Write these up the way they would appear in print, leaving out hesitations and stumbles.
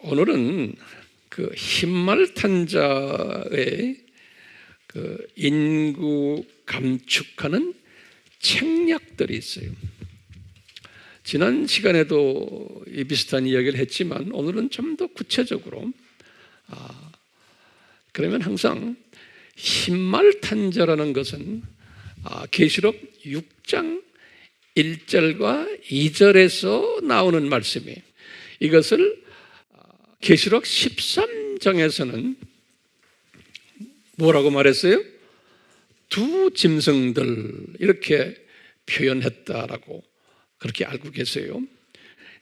오늘은 그 흰말 탄자의 그 인구 감축하는 책략들이 있어요. 지난 시간에도 이 비슷한 이야기를 했지만 오늘은 좀 더 구체적으로 그러면 항상 흰말 탄자라는 것은 계시록 6장 1절과 2절에서 나오는 말씀이에요. 이것을 계시록 13장에서는 뭐라고 말했어요? 두 짐승들 이렇게 표현했다라고 그렇게 알고 계세요.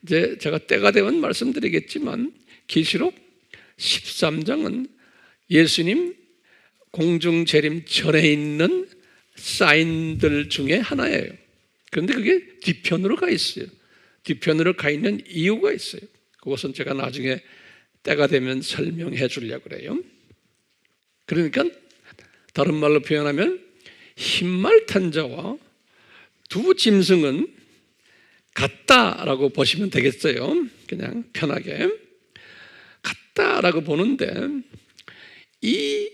이제 제가 때가 되면 말씀드리겠지만 계시록 13장은 예수님 공중 재림 전에 있는 사인들 중에 하나예요. 그런데 그게 뒤편으로 가 있어요. 뒤편으로 가 있는 이유가 있어요. 그것은 제가 나중에 때가 되면 설명해 주려고 그래요. 그러니까 다른 말로 표현하면 흰말 탄자와 두 짐승은 같다라고 보시면 되겠어요. 그냥 편하게 같다라고 보는데 이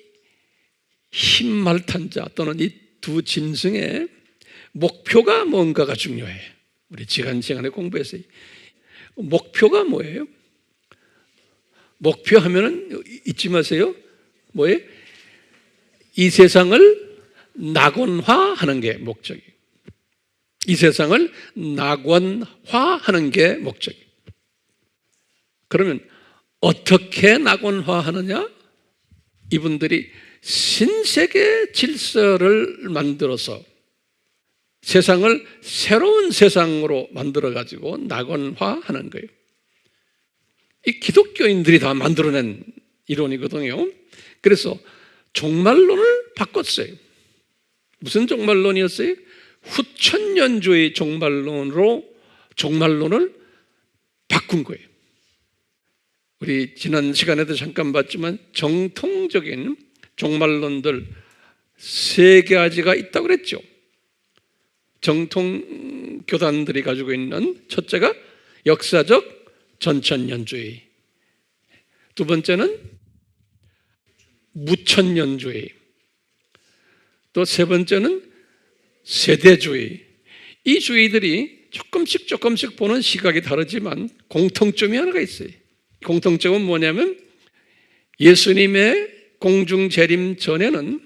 흰말 탄자 또는 이 두 짐승의 목표가 뭔가가 중요해요. 우리 지난 시간에 공부했어요. 목표가 뭐예요? 목표하면은 잊지 마세요. 뭐예요? 이 세상을 낙원화하는 게 목적이에요. 이 세상을 낙원화하는 게 목적이에요. 그러면 어떻게 낙원화하느냐? 이분들이 신세계 질서를 만들어서 세상을 새로운 세상으로 만들어가지고 낙원화하는 거예요. 이 기독교인들이 다 만들어낸 이론이거든요. 그래서 종말론을 바꿨어요. 무슨 종말론이었어요? 후천년주의 종말론으로 종말론을 바꾼 거예요. 우리 지난 시간에도 잠깐 봤지만 정통적인 종말론들 3가지가 있다고 그랬죠. 정통 교단들이 가지고 있는 첫째가 역사적 전천년주의, 두 번째는 무천년주의, 또 세 번째는 세대주의. 이 주의들이 조금씩 보는 시각이 다르지만 공통점이 하나가 있어요. 공통점은 뭐냐면 예수님의 공중 재림 전에는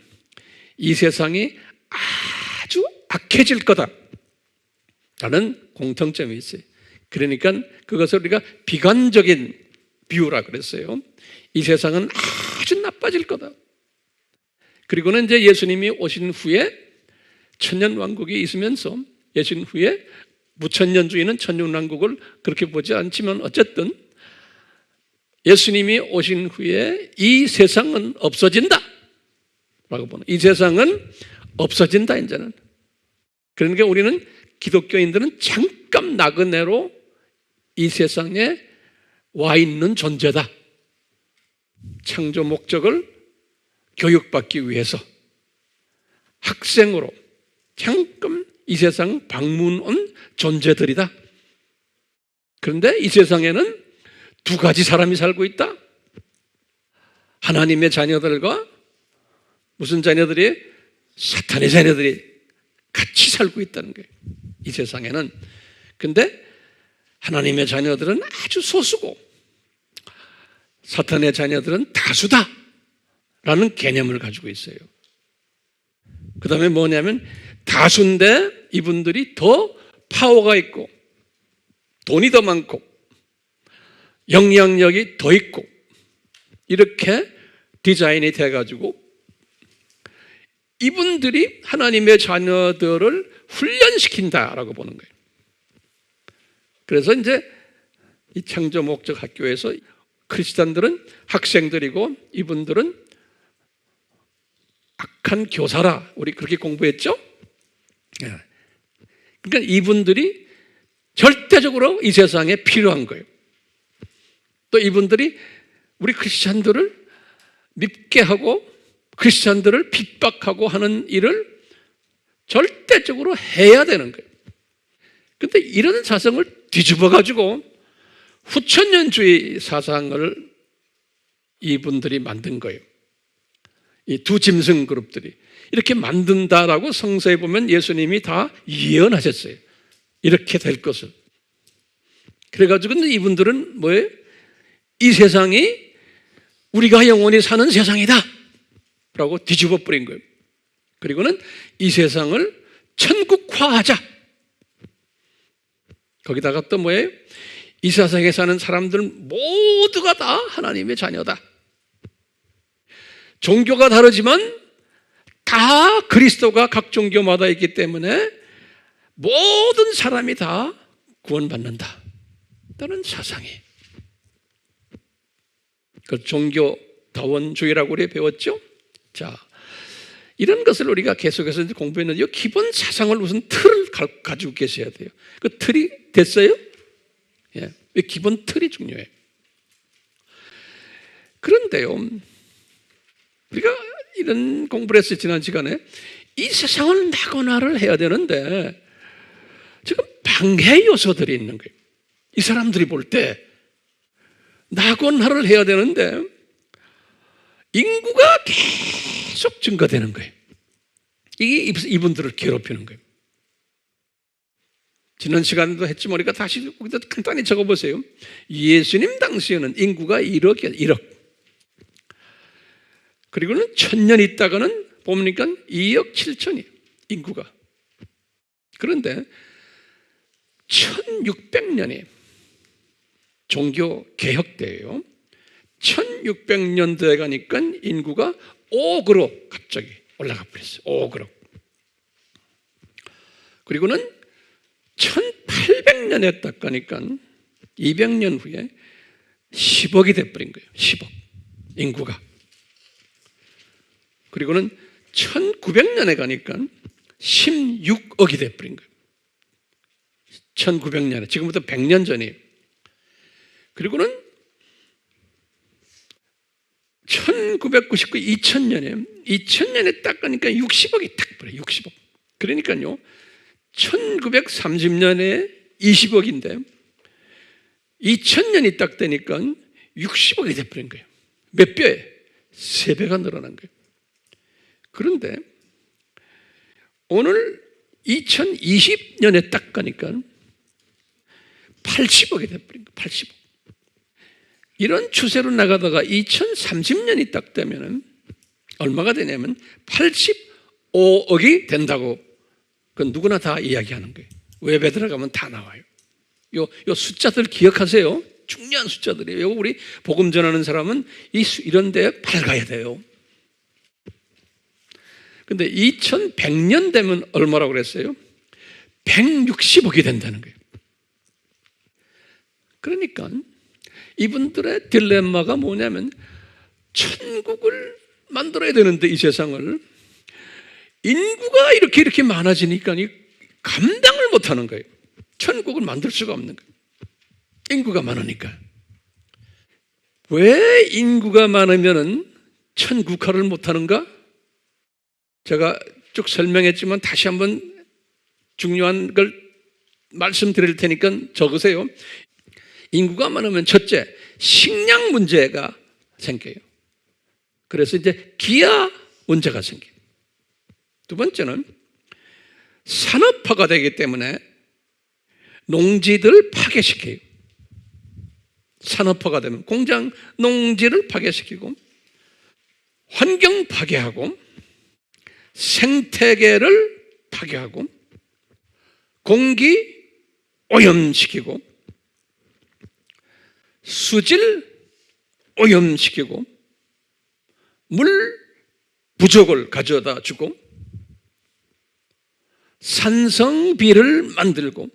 이 세상이 아주 악해질 거다라는 공통점이 있어요. 그러니까 그것을 우리가 비관적인 비유라 그랬어요. 이 세상은 아주 나빠질 거다. 그리고는 이제 예수님이 오신 후에 천년왕국이 있으면서 예수님 후에 무천년주의는 천년왕국을 그렇게 보지 않지만 어쨌든 예수님이 오신 후에 이 세상은 없어진다 라고 보는, 이 세상은 없어진다 이제는. 그러니까 우리는 기독교인들은 잠깐 나그네로 이 세상에 와 있는 존재다. 창조 목적을 교육받기 위해서 학생으로 잠깐 이 세상 방문 온 존재들이다. 그런데 이 세상에는 2가지 사람이 살고 있다. 하나님의 자녀들과 무슨 자녀들이? 사탄의 자녀들이 같이 살고 있다는 거예요. 이 세상에는. 근데 하나님의 자녀들은 아주 소수고 사탄의 자녀들은 다수다 라는 개념을 가지고 있어요. 그 다음에 뭐냐면 다수인데 이분들이 더 파워가 있고 돈이 더 많고 영향력이 더 있고 이렇게 디자인이 돼가지고 이분들이 하나님의 자녀들을 훈련시킨다라고 보는 거예요. 그래서 이제 이 창조 목적 학교에서 크리스찬들은 학생들이고 이분들은 악한 교사라 우리 그렇게 공부했죠? 그러니까 이분들이 절대적으로 이 세상에 필요한 거예요. 또 이분들이 우리 크리스찬들을 밉게 하고 크리스찬들을 핍박하고 하는 일을 절대적으로 해야 되는 거예요. 그런데 이런 사상을 뒤집어 가지고 후천년주의 사상을 이분들이 만든 거예요. 이 두 짐승 그룹들이 이렇게 만든다라고 성서에 보면 예수님이 다 예언하셨어요. 이렇게 될 것을. 그래가지고 이분들은 뭐예요? 이 세상이 우리가 영원히 사는 세상이다 라고 뒤집어 버린 거예요. 그리고는 이 세상을 천국화하자. 거기다가 또 뭐예요? 이 세상에 사는 사람들은 모두가 다 하나님의 자녀다. 종교가 다르지만 다 그리스도가 각 종교마다 있기 때문에 모든 사람이 다 구원받는다. 라는 사상이. 그 종교다원주의라고 우리 배웠죠? 자, 이런 것을 우리가 계속해서 공부했는데 이 기본 사상을 무슨 틀을 가지고 계셔야 돼요. 그 틀이 됐어요? 예, 이 기본 틀이 중요해요. 그런데요, 우리가 이런 공부를 했어요. 지난 시간에 이 세상을 나고나를 해야 되는데 지금 방해 요소들이 있는 거예요. 이 사람들이 볼 때 나고나를 해야 되는데 인구가 계속 증가되는 거예요. 이게 이분들을 괴롭히는 거예요. 지난 시간에도 했지만 우리가 다시 거기다 간단히 적어보세요. 예수님 당시에는 인구가 1억이야, 1억. 그리고는 1000년 있다가는 보니까 2억 7천이 인구가. 그런데 1600년에 종교 개혁 때예요. 1600년대에 가니까 인구가 5억으로 갑자기 올라가 버렸어요. 5억으로. 그리고는 1800년에 딱 가니까 200년 후에 10억이 돼버린 거예요. 10억 인구가. 그리고는 1900년에 가니까 16억이 돼버린 거예요. 1900년에, 지금부터 100년 전이에요. 그리고는 1999, 2000년에 딱 가니까 60억이 딱 버려요. 60억. 그러니까요, 1930년에 20억인데 2000년이 딱 되니까 60억이 돼버린 거예요. 몇 배에? 3배가 늘어난 거예요. 그런데 오늘 2020년에 딱 가니까 80억이 돼버린 거예요. 80억. 이런 추세로 나가다가 2030년이 딱 되면 얼마가 되냐면 85억이 된다고 그건 누구나 다 이야기하는 거예요. 웹에 들어가면 다 나와요. 요 숫자들 기억하세요. 중요한 숫자들이에요. 우리 복음 전하는 사람은 이런 데에 밝아야 돼요. 근데 2100년 되면 얼마라고 그랬어요? 160억이 된다는 거예요. 그러니까 이분들의 딜레마가 뭐냐면 천국을 만들어야 되는데 이 세상을 인구가 이렇게 많아지니까 감당을 못하는 거예요. 천국을 만들 수가 없는 거예요. 인구가 많으니까. 왜 인구가 많으면 천국화를 못하는가? 제가 쭉 설명했지만 다시 한번 중요한 걸 말씀드릴 테니까 적으세요. 인구가 많으면 첫째, 식량 문제가 생겨요. 그래서 이제 기아 문제가 생겨요. 두 번째는 산업화가 되기 때문에 농지들을 파괴시켜요. 산업화가 되면 공장, 농지를 파괴시키고 환경 파괴하고 생태계를 파괴하고 공기 오염시키고 수질 오염시키고 물 부족을 가져다 주고 산성비를 만들고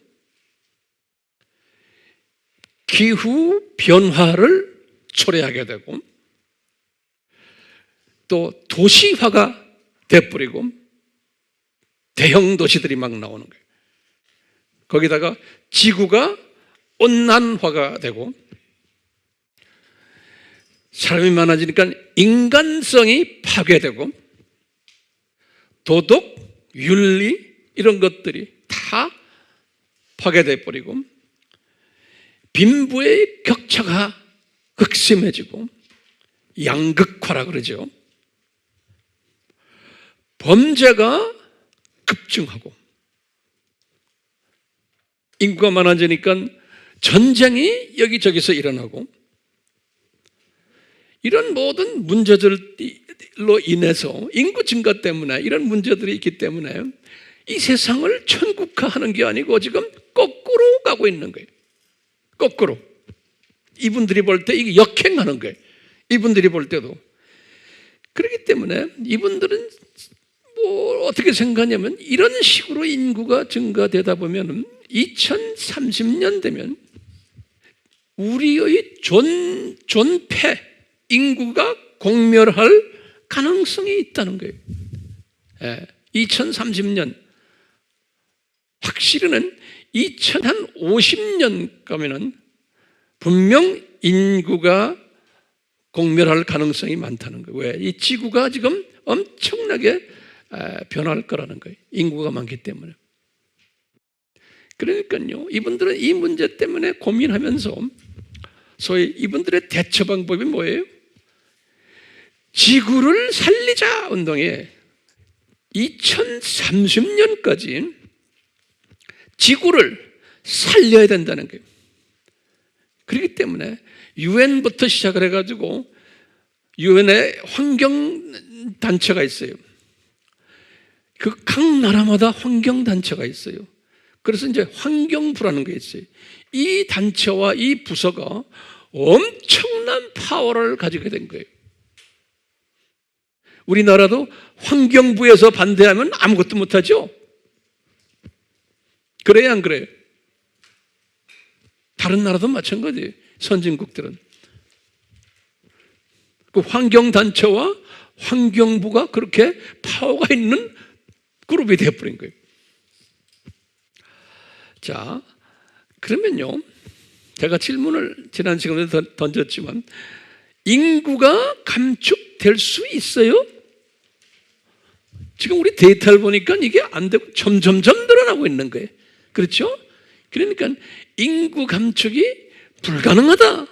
기후 변화를 초래하게 되고 또 도시화가 돼버리고 대형 도시들이 막 나오는 거예요. 거기다가 지구가 온난화가 되고 사람이 많아지니까 인간성이 파괴되고 도덕, 윤리 이런 것들이 다 파괴돼 버리고 빈부의 격차가 극심해지고 양극화라 그러죠. 범죄가 급증하고 인구가 많아지니까 전쟁이 여기저기서 일어나고 이런 모든 문제들로 인해서 인구 증가 때문에 이런 문제들이 있기 때문에 이 세상을 천국화하는 게 아니고 지금 거꾸로 가고 있는 거예요. 거꾸로. 이분들이 볼 때 이게 역행하는 거예요. 이분들이 볼 때도. 그렇기 때문에 이분들은 뭐 어떻게 생각하냐면 이런 식으로 인구가 증가되다 보면 2030년 되면 우리의 존폐, 인구가 공멸할 가능성이 있다는 거예요. 2030년 확실히는 2050년 가면은 분명 인구가 공멸할 가능성이 많다는 거예요. 왜? 이 지구가 지금 엄청나게 변할 거라는 거예요. 인구가 많기 때문에. 그러니까요, 이분들은 이 문제 때문에 고민하면서 소위 이분들의 대처 방법이 뭐예요? 지구를 살리자 운동에 2030년까지 지구를 살려야 된다는 거예요. 그렇기 때문에 유엔부터 시작을 해가지고 유엔의 환경단체가 있어요. 그 각 나라마다 환경단체가 있어요. 그래서 이제 환경부라는 게 있어요. 이 단체와 이 부서가 엄청난 파워를 가지게 된 거예요. 우리나라도 환경부에서 반대하면 아무것도 못하죠. 그래요, 안 그래요? 다른 나라도 마찬가지예요. 선진국들은. 그 환경단체와 환경부가 그렇게 파워가 있는 그룹이 되어버린 거예요. 자, 그러면요, 제가 질문을 지난 시간에 던졌지만 인구가 감축될 수 있어요? 지금 우리 데이터를 보니까 이게 안 되고 점점점 늘어나고 있는 거예요. 그렇죠? 그러니까 인구 감축이 불가능하다.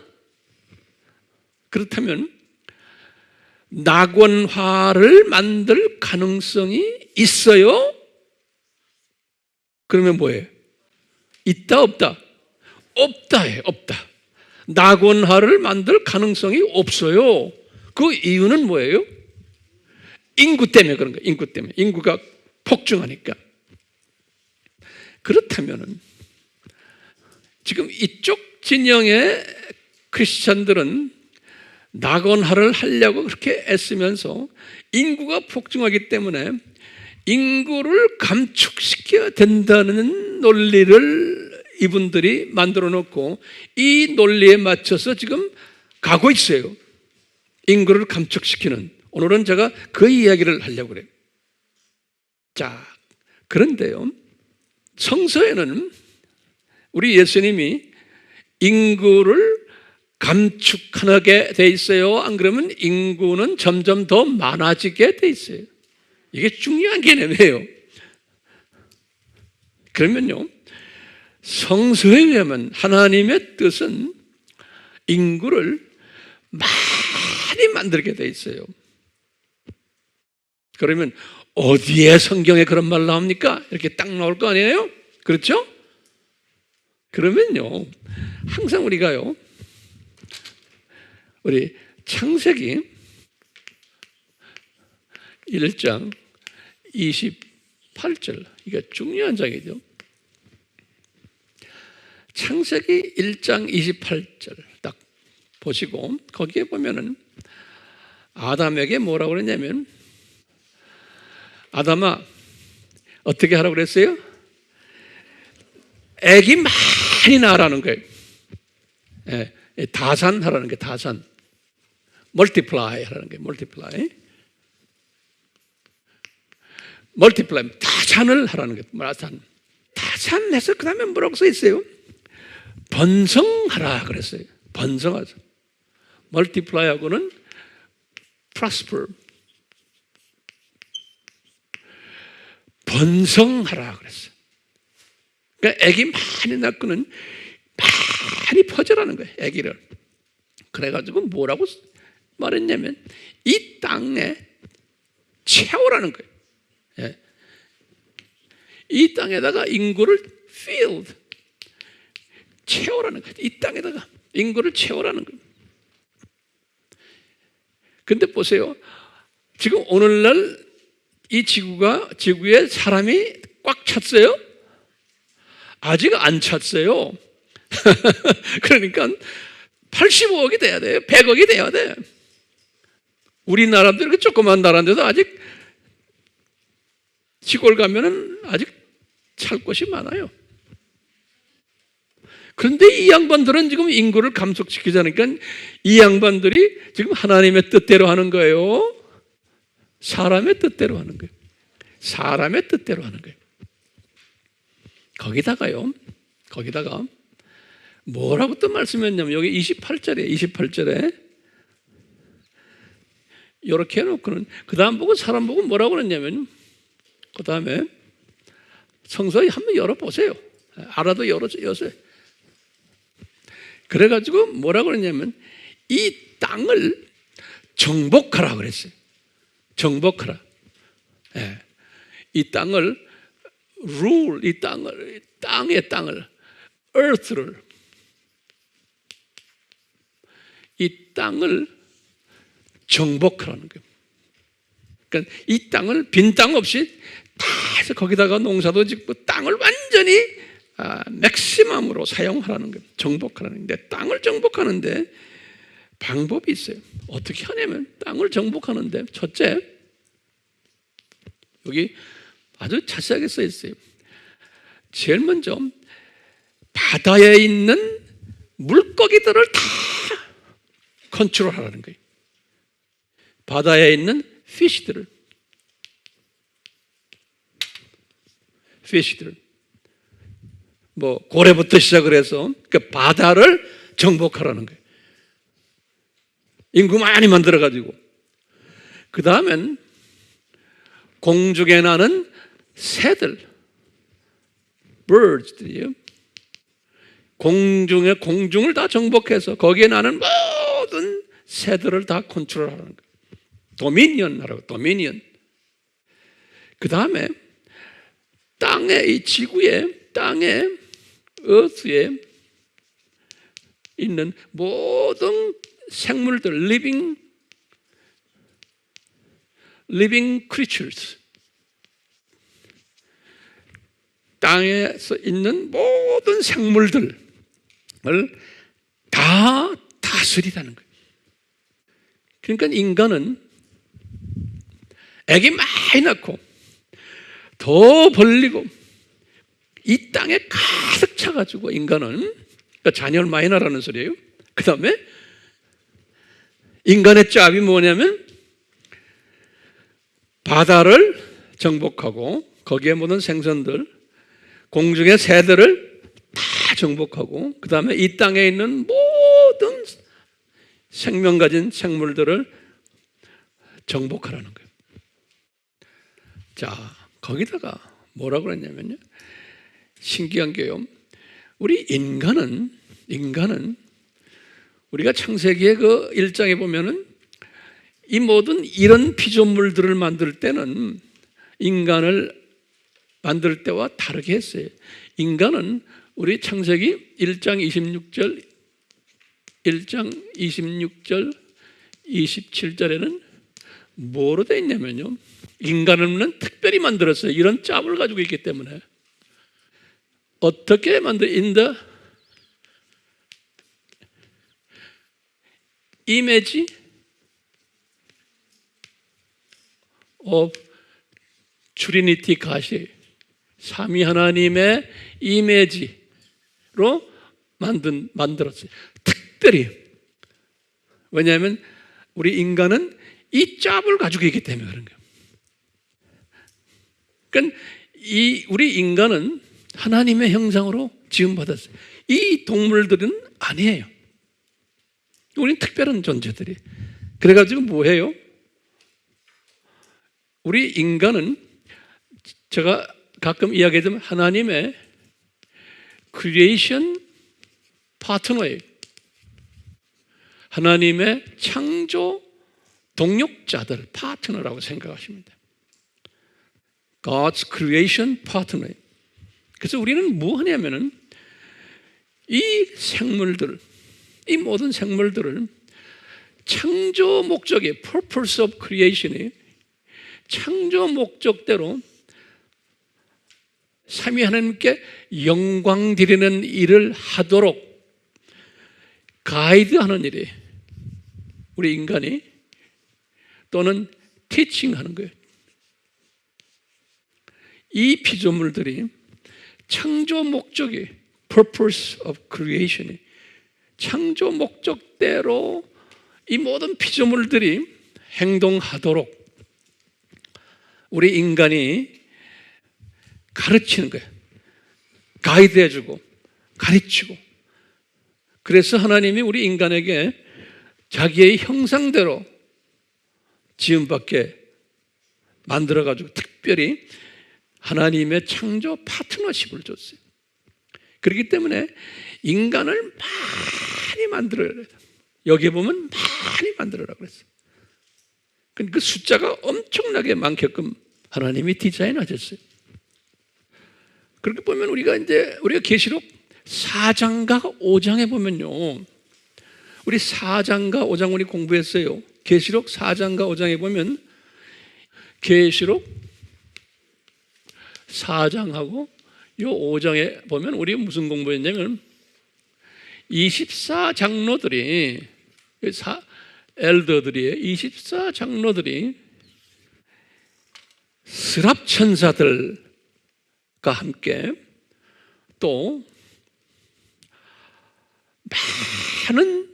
그렇다면 낙원화를 만들 가능성이 있어요? 그러면 뭐예요? 있다 없다? 없다예요. 없다. 낙원화를 만들 가능성이 없어요. 그 이유는 뭐예요? 인구 때문에 그런 거예요. 인구 때문에. 인구가 폭증하니까. 그렇다면은 지금 이쪽 진영의 크리스찬들은 낙원화를 하려고 그렇게 애쓰면서 인구가 폭증하기 때문에 인구를 감축시켜야 된다는 논리를 이분들이 만들어 놓고 이 논리에 맞춰서 지금 가고 있어요. 인구를 감축시키는. 오늘은 제가 그 이야기를 하려고 그래요. 자, 그런데요, 성서에는 우리 예수님이 인구를 감축하게 돼 있어요? 안 그러면 인구는 점점 더 많아지게 돼 있어요? 이게 중요한 개념이에요. 그러면요, 성서에 의하면 하나님의 뜻은 인구를 많이 만들게 돼 있어요. 그러면 어디에 성경에 그런 말 나옵니까? 이렇게 딱 나올 거 아니에요? 그렇죠? 그러면요, 항상 우리가요, 우리 창세기 1장 28절, 이게 중요한 장이죠. 창세기 1장 28절 딱 보시고 거기에 보면은 아담에게 뭐라고 그랬냐면, 아담아 어떻게 하라고 그랬어요? 애기 많이 낳으라는 거예요. 다산하라는 게 다산. 멀티플라이 하라는 게 멀티플라이. 멀티플라이, 다산을 하라는 게 다산. 다산해서 그 다음에 뭐라고 써 있어요? 번성하라 그랬어요. 번성하자. 멀티플라이하고는 prosper. 번성하라 그랬어요. 그러니까 애기 많이 낳고는 많이 퍼져라는 거예요. 아기를. 그래가지고 뭐라고 말했냐면 이 땅에 채우라는 거예요. 예. 이 땅에다가 인구를 filled, 채우라는 거예요. 이 땅에다가 인구를 채우라는 거예요. 근데 보세요. 지금 오늘날 이 지구에 사람이 꽉 찼어요? 아직 안 찼어요. 그러니까 85억이 돼야 돼요. 100억이 돼야 돼. 우리나라도 이렇게 조그만 나라인데도 아직 시골 가면은 아직 찰 곳이 많아요. 그런데 이 양반들은 지금 인구를 감속시키자니까 이 양반들이 지금 하나님의 뜻대로 하는 거예요. 사람의 뜻대로 하는 거예요. 사람의 뜻대로 하는 거예요. 거기다가 뭐라고 또 말씀했냐면 여기 28절에 이렇게 해놓고는 그 다음 보고 사람 보고 뭐라고 그랬냐면 그 다음에 성서 한번 열어보세요. 알아도 여세요. 그래가지고 뭐라고 그랬냐면 이 땅을 정복하라 그랬어요. 정복하라. 예. 이 땅을 rule, 땅의 땅을 earth를, 이 땅을 정복하라는 거예요. 그러니까 이 땅을 빈 땅 없이 다 해서 거기다가 농사도 짓고 땅을 완전히 맥시멈으로 사용하라는 거예요. 정복하라는 건데 땅을 정복하는데 방법이 있어요. 어떻게 하냐면 땅을 정복하는데 첫째, 여기 아주 자세하게 써 있어요. 제일 먼저 바다에 있는 물고기들을 다 컨트롤하라는 거예요. 바다에 있는 피쉬들을 뭐 고래부터 시작을 해서 그 바다를 정복하라는 거예요. 인구 많이 만들어가지고 그 다음엔 공중에 나는 새들, birds들이요. 공중을 다 정복해서 거기에 나는 모든 새들을 다 컨트롤하는 거예요. 도미니언 하라고, 도미니언. 그 다음에 이 지구에, earth에 있는 모든 생물들, living creatures, 땅에서 있는 모든 생물들을 다 다스리라는 거예요. 그러니까 인간은 애기 많이 낳고 더 벌리고 이 땅에 가득 차가지고 인간은 그러니까 자녀를 많이 낳으라는 소리예요. 그 다음에 인간의 짭이 뭐냐면 바다를 정복하고 거기에 모든 생선들, 공중의 새들을 다 정복하고 그 다음에 이 땅에 있는 모든 생명 가진 생물들을 정복하라는 거예요. 자, 거기다가 뭐라고 그랬냐면요. 신기한 게요. 우리 인간은 우리가 창세기의 그 1장에 보면은 이 모든 이런 피조물들을 만들 때는 인간을 만들 때와 다르게 했어요. 인간은 우리 창세기 1장 26절, 27절에는 뭐로 되어 있냐면요. 인간은 특별히 만들었어요. 이런 짭을 가지고 있기 때문에. 어떻게 in the image of Trinity God, 삼위 하나님의 이미지로 만들었어요. 특별히. 왜냐하면 우리 인간은 이 짭을 가지고 있기 때문에 그런 거예요. 그러니까 우리 인간은 하나님의 형상으로 지음받았어요. 이 동물들은 아니에요. 우리는 특별한 존재들이. 그래가지고 뭐해요? 우리 인간은 제가 가끔 이야기하자면 하나님의 크리에이션 파트너예요. 하나님의 창조 동력자들, 파트너라고 생각하십니다. God's creation partner. 그래서 우리는 뭐 하냐면은 이 생물들, 이 모든 생물들을 창조 목적의 purpose of creation이 창조 목적대로 삼위 하나님께 영광 드리는 일을 하도록 가이드하는 일이 우리 인간이 또는 티칭하는 거예요. 이 피조물들이 창조 목적이 purpose of creation이 창조 목적대로 이 모든 피조물들이 행동하도록 우리 인간이 가르치는 거예요. 가이드해주고 가르치고. 그래서 하나님이 우리 인간에게 자기의 형상대로 지음받게 만들어가지고 특별히 하나님의 창조 파트너십을 줬어요. 그렇기 때문에 인간을 많이 만들어야 돼요. 여기 보면 많이 만들어라 그랬어요. 그 숫자가 엄청나게 많게끔 하나님이 디자인하셨어요. 그렇게 보면 우리가 계시록 4장과 5장에 보면요. 우리 4장과 5장 우리 공부했어요. 계시록 4장과 5장에 보면 계시록 4장하고 요 5장에 보면 우리 무슨 공부했냐면 24장로들이 엘더들이 24장로들이 스랍 천사들과 함께 또 많은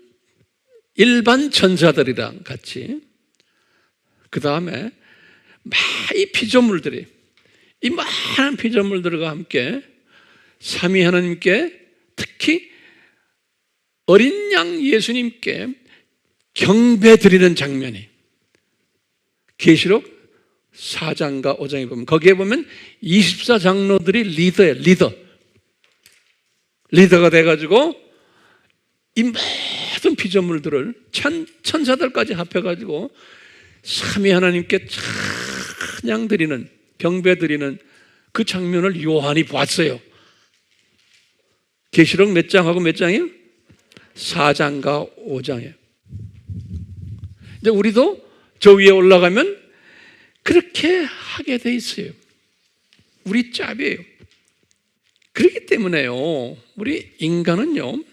일반 천사들이랑 같이 그 다음에 이 피조물들이 이 많은 피조물들과 함께 삼위 하나님께 특히 어린 양 예수님께 경배 드리는 장면이 계시록 4장과 5장에 보면 거기에 보면 24장로들이 리더예요. 리더가 돼가지고 이 모든 피조물들을 천사들까지 합해가지고 삼위 하나님께 찬양 드리는 경배 드리는 그 장면을 요한이 봤어요. 계시록 몇 장하고 몇 장이요? 4장과 5장이에요. 근데 우리도 저 위에 올라가면 그렇게 하게 돼 있어요. 우리 짭이에요. 그렇기 때문에요, 우리 인간은요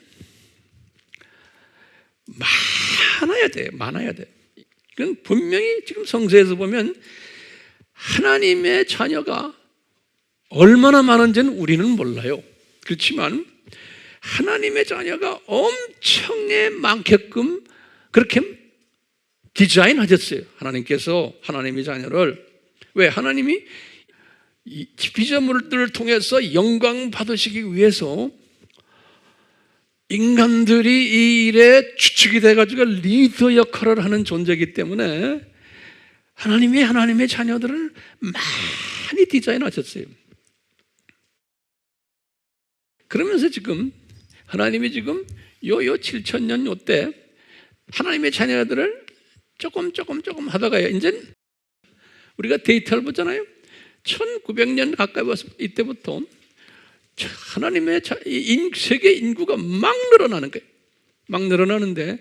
많아야 돼. 그건 분명히 지금 성서에서 보면 하나님의 자녀가 얼마나 많은지는 우리는 몰라요. 그렇지만 하나님의 자녀가 엄청나게 많게끔 그렇게 디자인하셨어요. 하나님께서 하나님의 자녀를. 왜? 하나님이 이 피조물들을 통해서 영광 받으시기 위해서 인간들이 이 일에 주축이 돼가지고 리더 역할을 하는 존재이기 때문에 하나님이 하나님의 자녀들을 많이 디자인하셨어요. 그러면서 지금 하나님이 지금 요 7,000년 요때 하나님의 자녀들을 조금 하다가요, 이제 우리가 데이터를 보잖아요. 1900년 가까이 와서 이때부터 하나님의 세계 인구가 막 늘어나는 거예요. 막 늘어나는데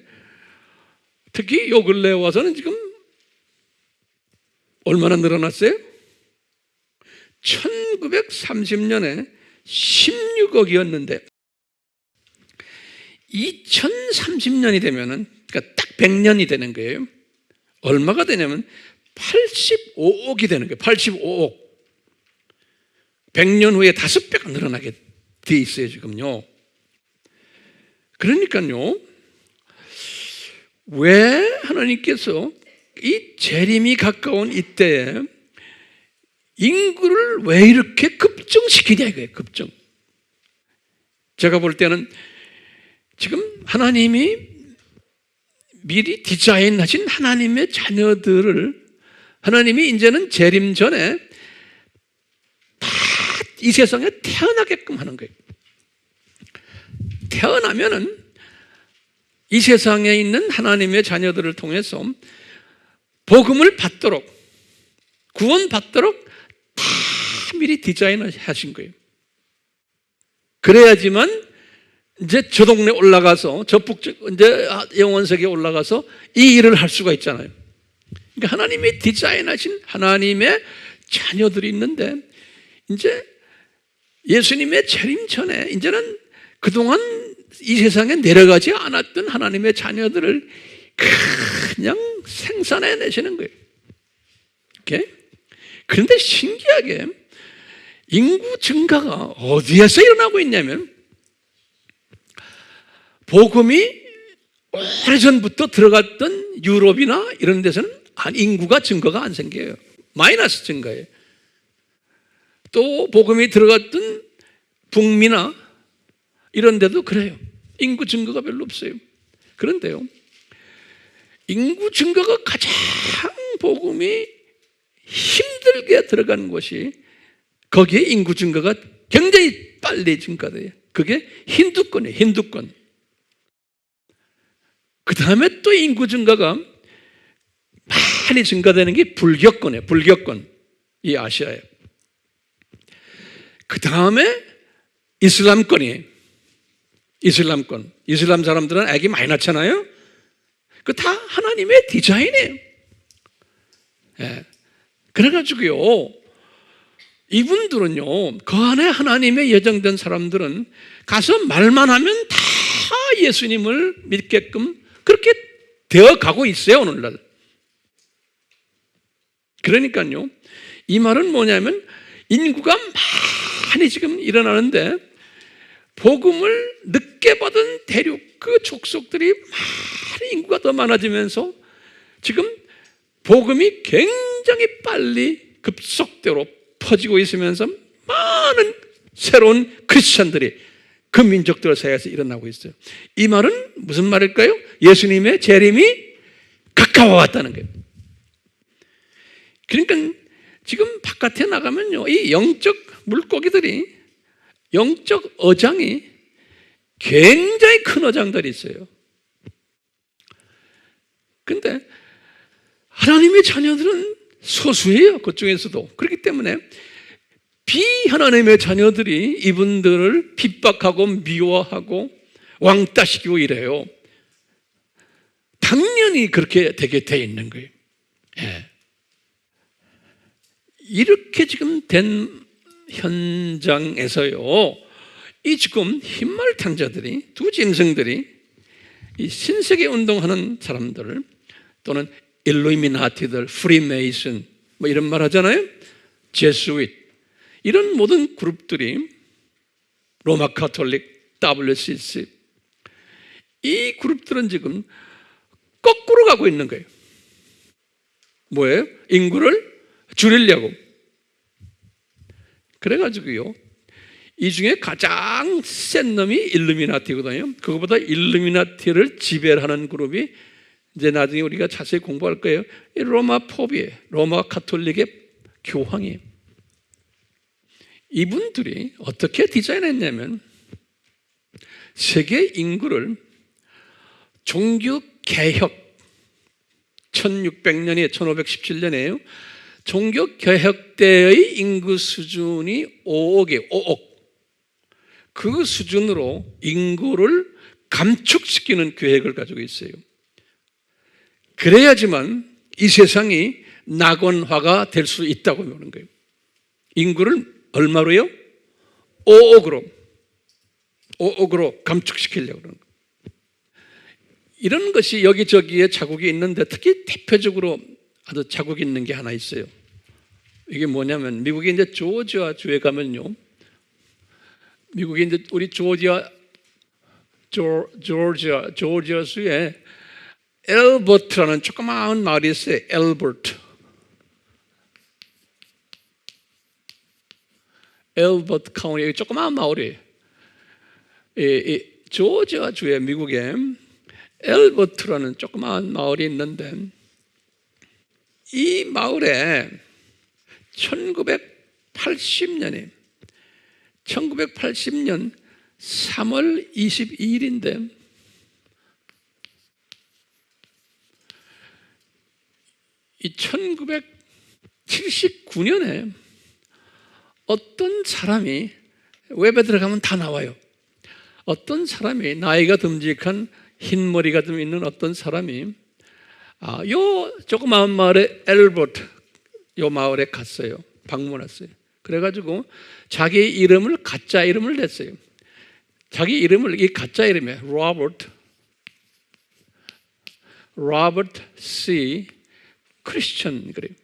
특히 요 근래에 와서는 지금 얼마나 늘어났어요? 1930년에 16억이었는데 2030년이 되면은, 그러니까 딱 100년이 되는 거예요. 얼마가 되냐면 85억이 되는 거예요. 85억. 100년 후에 5배가 늘어나게 돼 있어요, 지금요. 그러니까요, 왜 하나님께서 이 재림이 가까운 이때에 인구를 왜 이렇게 급증시키냐 이거예요. 급증. 제가 볼 때는 지금 하나님이 미리 디자인하신 하나님의 자녀들을 하나님이 이제는 재림 전에 다 이 세상에 태어나게끔 하는 거예요. 태어나면은 이 세상에 있는 하나님의 자녀들을 통해서 복음을 받도록, 구원받도록 다 미리 디자인을 하신 거예요. 그래야지만 이제 저 동네 올라가서, 저 북쪽, 이제 영원세계에 올라가서 이 일을 할 수가 있잖아요. 그러니까 하나님이 디자인하신 하나님의 자녀들이 있는데, 이제 예수님의 재림 전에 이제는 그동안 이 세상에 내려가지 않았던 하나님의 자녀들을 그냥 생산해 내시는 거예요. 오케이? 그런데 신기하게 인구 증가가 어디에서 일어나고 있냐면, 복음이 오래전부터 들어갔던 유럽이나 이런 데서는 인구가 증가가 안 생겨요. 마이너스 증가예요. 또 복음이 들어갔던 북미나 이런 데도 그래요. 인구 증가가 별로 없어요. 그런데요, 인구 증가가 가장 복음이 힘들게 들어가는 곳이, 거기에 인구 증가가 굉장히 빨리 증가돼요. 그게 힌두권이에요. 힌두권. 그 다음에 또 인구 증가가 많이 증가되는 게 불교권이에요. 불교권. 이 아시아에. 그 다음에 이슬람권이에요. 이슬람권. 이슬람 사람들은 아기 많이 낳잖아요. 그 다 하나님의 디자인이에요. 예. 그래가지고요, 이분들은요, 그 안에 하나님의 예정된 사람들은 가서 말만 하면 다 예수님을 믿게끔 그렇게 되어 가고 있어요, 오늘날. 그러니까요, 이 말은 뭐냐면 인구가 많이 지금 일어나는데, 복음을 늦게 받은 대륙, 그 족속들이 많이 인구가 더 많아지면서 지금 복음이 굉장히 빨리 급속도로 퍼지고 있으면서 많은 새로운 크리스천들이 그 민족들 사이에서 일어나고 있어요. 이 말은 무슨 말일까요? 예수님의 재림이 가까워 왔다는 거예요. 그러니까 지금 바깥에 나가면요, 이 영적 물고기들이, 영적 어장이 굉장히 큰 어장들이 있어요. 근데 하나님의 자녀들은 소수예요. 그중에서도. 그렇기 때문에 비하나님의 자녀들이 이분들을 핍박하고 미워하고 왕따시키고 이래요. 당연히 그렇게 되게 돼 있는 거예요. 예. 이렇게 지금 된 현장에서요, 이 지금 흰말탕자들이, 두 짐승들이 이 신세계 운동하는 사람들, 또는 일루미나티들, 프리메이슨, 뭐 이런 말 하잖아요. 제수잇, 이런 모든 그룹들이, 로마 카톨릭, WCC, 이 그룹들은 지금 거꾸로 가고 있는 거예요. 뭐예요? 인구를 줄이려고. 그래가지고요, 이 중에 가장 센 놈이 일루미나티거든요. 그거보다 일루미나티를 지배하는 그룹이, 이제 나중에 우리가 자세히 공부할 거예요. 이 로마 포비에, 로마 카톨릭의 교황이에요. 이분들이 어떻게 디자인했냐면, 세계 인구를 종교개혁, 1600년에 1517년에요. 종교개혁 때의 인구 수준이 5억이에요. 5억. 그 수준으로 인구를 감축시키는 계획을 가지고 있어요. 그래야지만 이 세상이 낙원화가 될 수 있다고 보는 거예요. 인구를 얼마로요? 5억으로. 5억으로 감축시키려고 그러는 거예요. 이런 것이 여기저기에 자국이 있는데, 특히 대표적으로 아주 자국이 있는 게 하나 있어요. 이게 뭐냐면, 미국에 이제 조지아 주에 가면요, 미국에 이제 우리 조지아 주에 엘버트라는 조그마한 마을이 있어요. 엘버트 카운티, 여기 조그마한 마을이에요. 이 조지아 주에 미국에 엘버트라는 조그마한 마을이 있는데, 이 마을에 1980년 3월 22일인데 이 1979년에 어떤 사람이 웹에 들어가면 다 나와요. 어떤 사람이 나이가 듬직한 흰머리가 좀 있는 어떤 사람이 요 조그마한 마을에 엘버트 요 마을에 갔어요. 방문했어요. 그래가지고 자기 이름을 가짜 이름을 냈어요. 자기 이름을 이 가짜 이름에 로버트 C. 크리스천 그래요.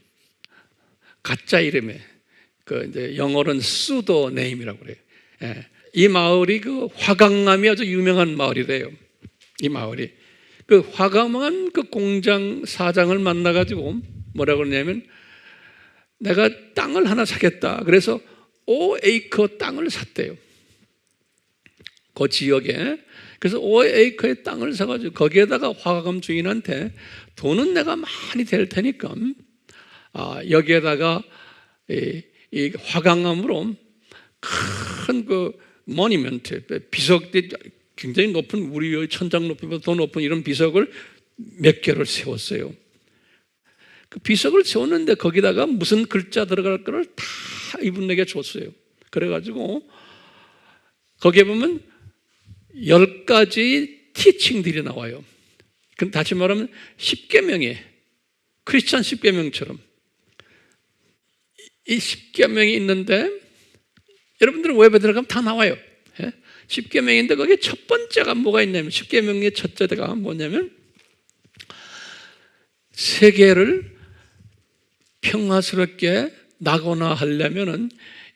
가짜 이름에 이제 영어로는 수도 네임이라고 그래요. 예. 이 마을이 그 화강암이 아주 유명한 마을이래요. 이 마을이 그 화강암 그 공장 사장을 만나가지고 뭐라고 그러냐면 내가 땅을 하나 사겠다. 그래서 5에이커 땅을 샀대요. 그 지역에. 그래서 5에이커의 땅을 사가지고 거기에다가 화강암 주인한테 돈은 내가 많이 될 테니까 여기에다가 이 화강암으로 큰 그 모니먼트 비석이 굉장히 높은 우리의 천장 높이보다 더 높은 이런 비석을 몇 개를 세웠어요. 그 비석을 세웠는데 거기다가 무슨 글자 들어갈 거를 다 이분에게 줬어요. 그래가지고 거기에 보면 10가지 티칭들이 나와요. 그럼 다시 말하면 10계명이 크리스찬 10계명처럼 이 10계명이 있는데 여러분들은 웹에 들어가면 다 나와요. 10계명인데 거기에 첫 번째가 뭐가 있냐면 10계명의 첫째가 뭐냐면 세계를 평화스럽게 나거나 하려면은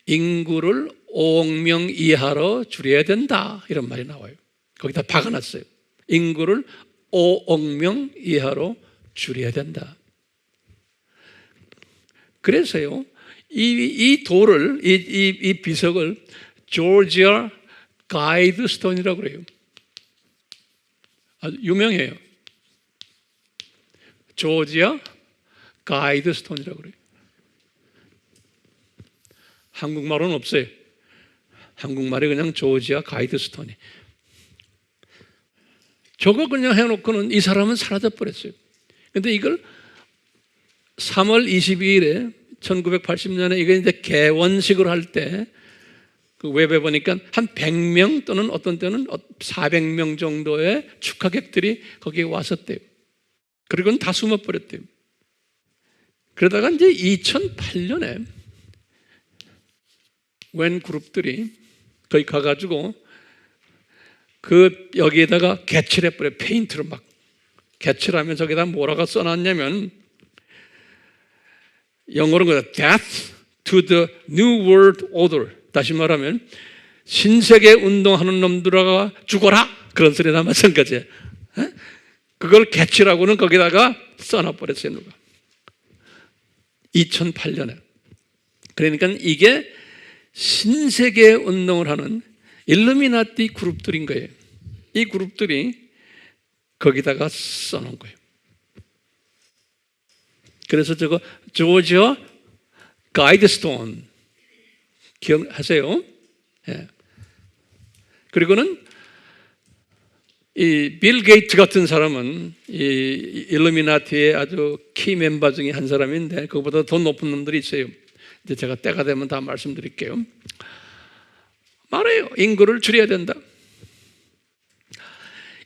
인구를 5억 명 이하로 줄여야 된다 이런 말이 나와요. 거기다 박아놨어요. 인구를 5억 명 이하로 줄여야 된다. 그래서요 이 돌을 이 비석을 조지아 가이드 스톤이라고 그래요. 아주 유명해요. 조지아 가이드 스톤이라고 그래요. 한국말은 없어요. 한국말이 그냥 조지아 가이드 스톤이. 저거 그냥 해놓고는 이 사람은 사라져버렸어요. 근데 이걸 3월 22일에 1980년에 이거 이제 개원식을 할 때 그 웹에 보니까 한 100명 또는 어떤 때는 400명 정도의 축하객들이 거기에 왔었대요. 그리고는 다 숨어버렸대요. 그러다가 이제 2008년에 웬 그룹들이 거기 가가지고 그 여기에다가 개칠해버려요. 페인트로 막 개칠하면 저기다 뭐라고 써놨냐면 영어로는 Death to the New World Order. 다시 말하면 신세계 운동하는 놈들아 죽어라 그런 소리나 마찬가지예요. 그걸 개칠하고는 거기다가 써놔버렸어요. 누가 2008년에. 그러니까 이게 신세계 운동을 하는 일루미나티 그룹들인 거예요. 이 그룹들이 거기다가 써놓은 거예요. 그래서 저거 조지아 가이드스톤 기억하세요? 예. 그리고는 이 빌 게이츠 같은 사람은 이 일루미나티의 아주 키 멤버 중에 한 사람인데 그거보다 더 높은 놈들이 있어요. 이제 제가 때가 되면 다 말씀드릴게요. 말해요. 인구를 줄여야 된다.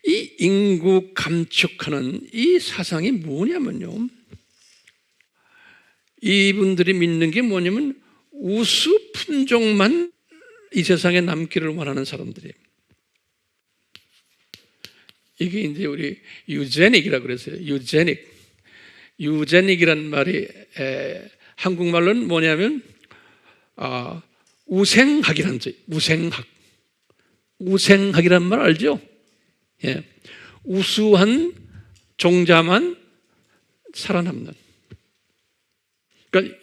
이 인구 감축하는 이 사상이 뭐냐면요. 이분들이 믿는 게 뭐냐면 우수 품종만 이 세상에 남기를 원하는 사람들이에요. 이게 이제 우리 유제닉이라고 그랬어요. 유제닉이란 말이 한국말로는 뭐냐면 우생학이라는 죠. 우생학이란 말 알죠? 예. 우수한 종자만 살아남는. 그러니까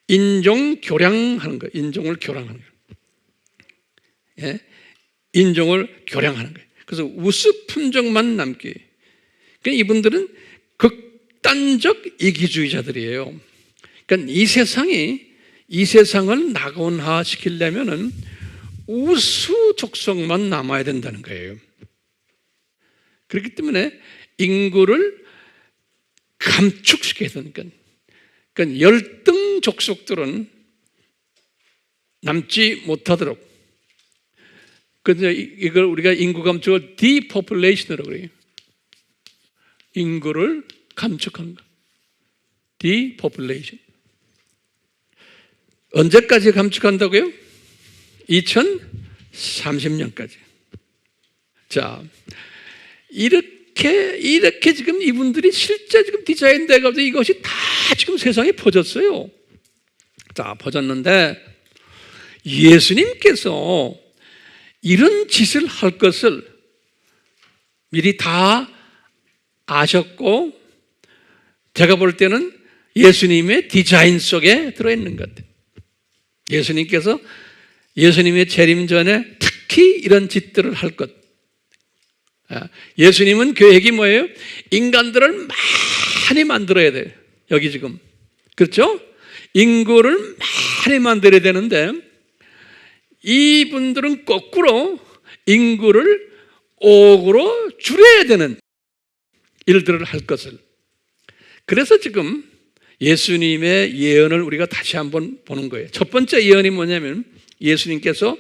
인종 교량하는 거예요. 인종을 교량하는 거예요. 예? 인종을 교량하는 거예요. 그래서 우수 품종만 남기. 그러니까 이분들은 극단적 이기주의자들이에요. 그러니까 이 세상을 낙원화 시키려면은 우수 족속만 남아야 된다는 거예요. 그렇기 때문에 인구를 감축시켜야 되니까. 그러니까 열등 족속들은 남지 못하도록. 그래서 이걸 우리가 인구 감축을 depopulation이라고 그래요. 인구를 감축한 거. depopulation. 언제까지 감축한다고요? 2030년까지. 자, 이렇게 지금 이분들이 실제 지금 디자인돼 가지고 이것이 다 지금 세상에 퍼졌어요. 자, 퍼졌는데 예수님께서 이런 짓을 할 것을 미리 다 아셨고, 제가 볼 때는 예수님의 디자인 속에 들어있는 것 같아요. 예수님께서 예수님의 재림 전에 특히 이런 짓들을 할 것. 예수님은 계획이 뭐예요? 인간들을 많이 만들어야 돼요. 여기 지금. 그렇죠? 인구를 많이 만들어야 되는데 이분들은 거꾸로 인구를 5억으로 줄여야 되는 일들을 할 것을. 그래서 지금 예수님의 예언을 우리가 다시 한번 보는 거예요. 첫 번째 예언이 뭐냐면 예수님께서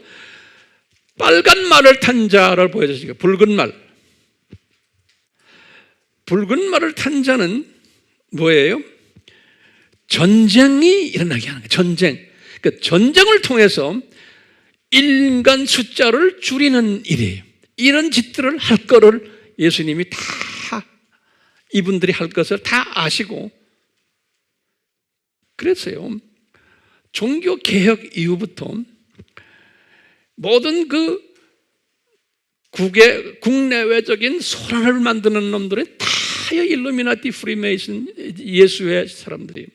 빨간 말을 탄 자를 보여주시고, 붉은 말. 붉은 말을 탄 자는 뭐예요? 전쟁이 일어나게 하는 거예요. 전쟁. 그러니까 전쟁을 통해서 인간 숫자를 줄이는 일이에요. 이런 짓들을 할 거를 예수님이 다 이분들이 할 것을 다 아시고, 그랬어요. 종교 개혁 이후부터 모든 그 국내외적인 소란을 만드는 놈들은 다 일루미나티, 프리메이슨, 예수의 사람들이,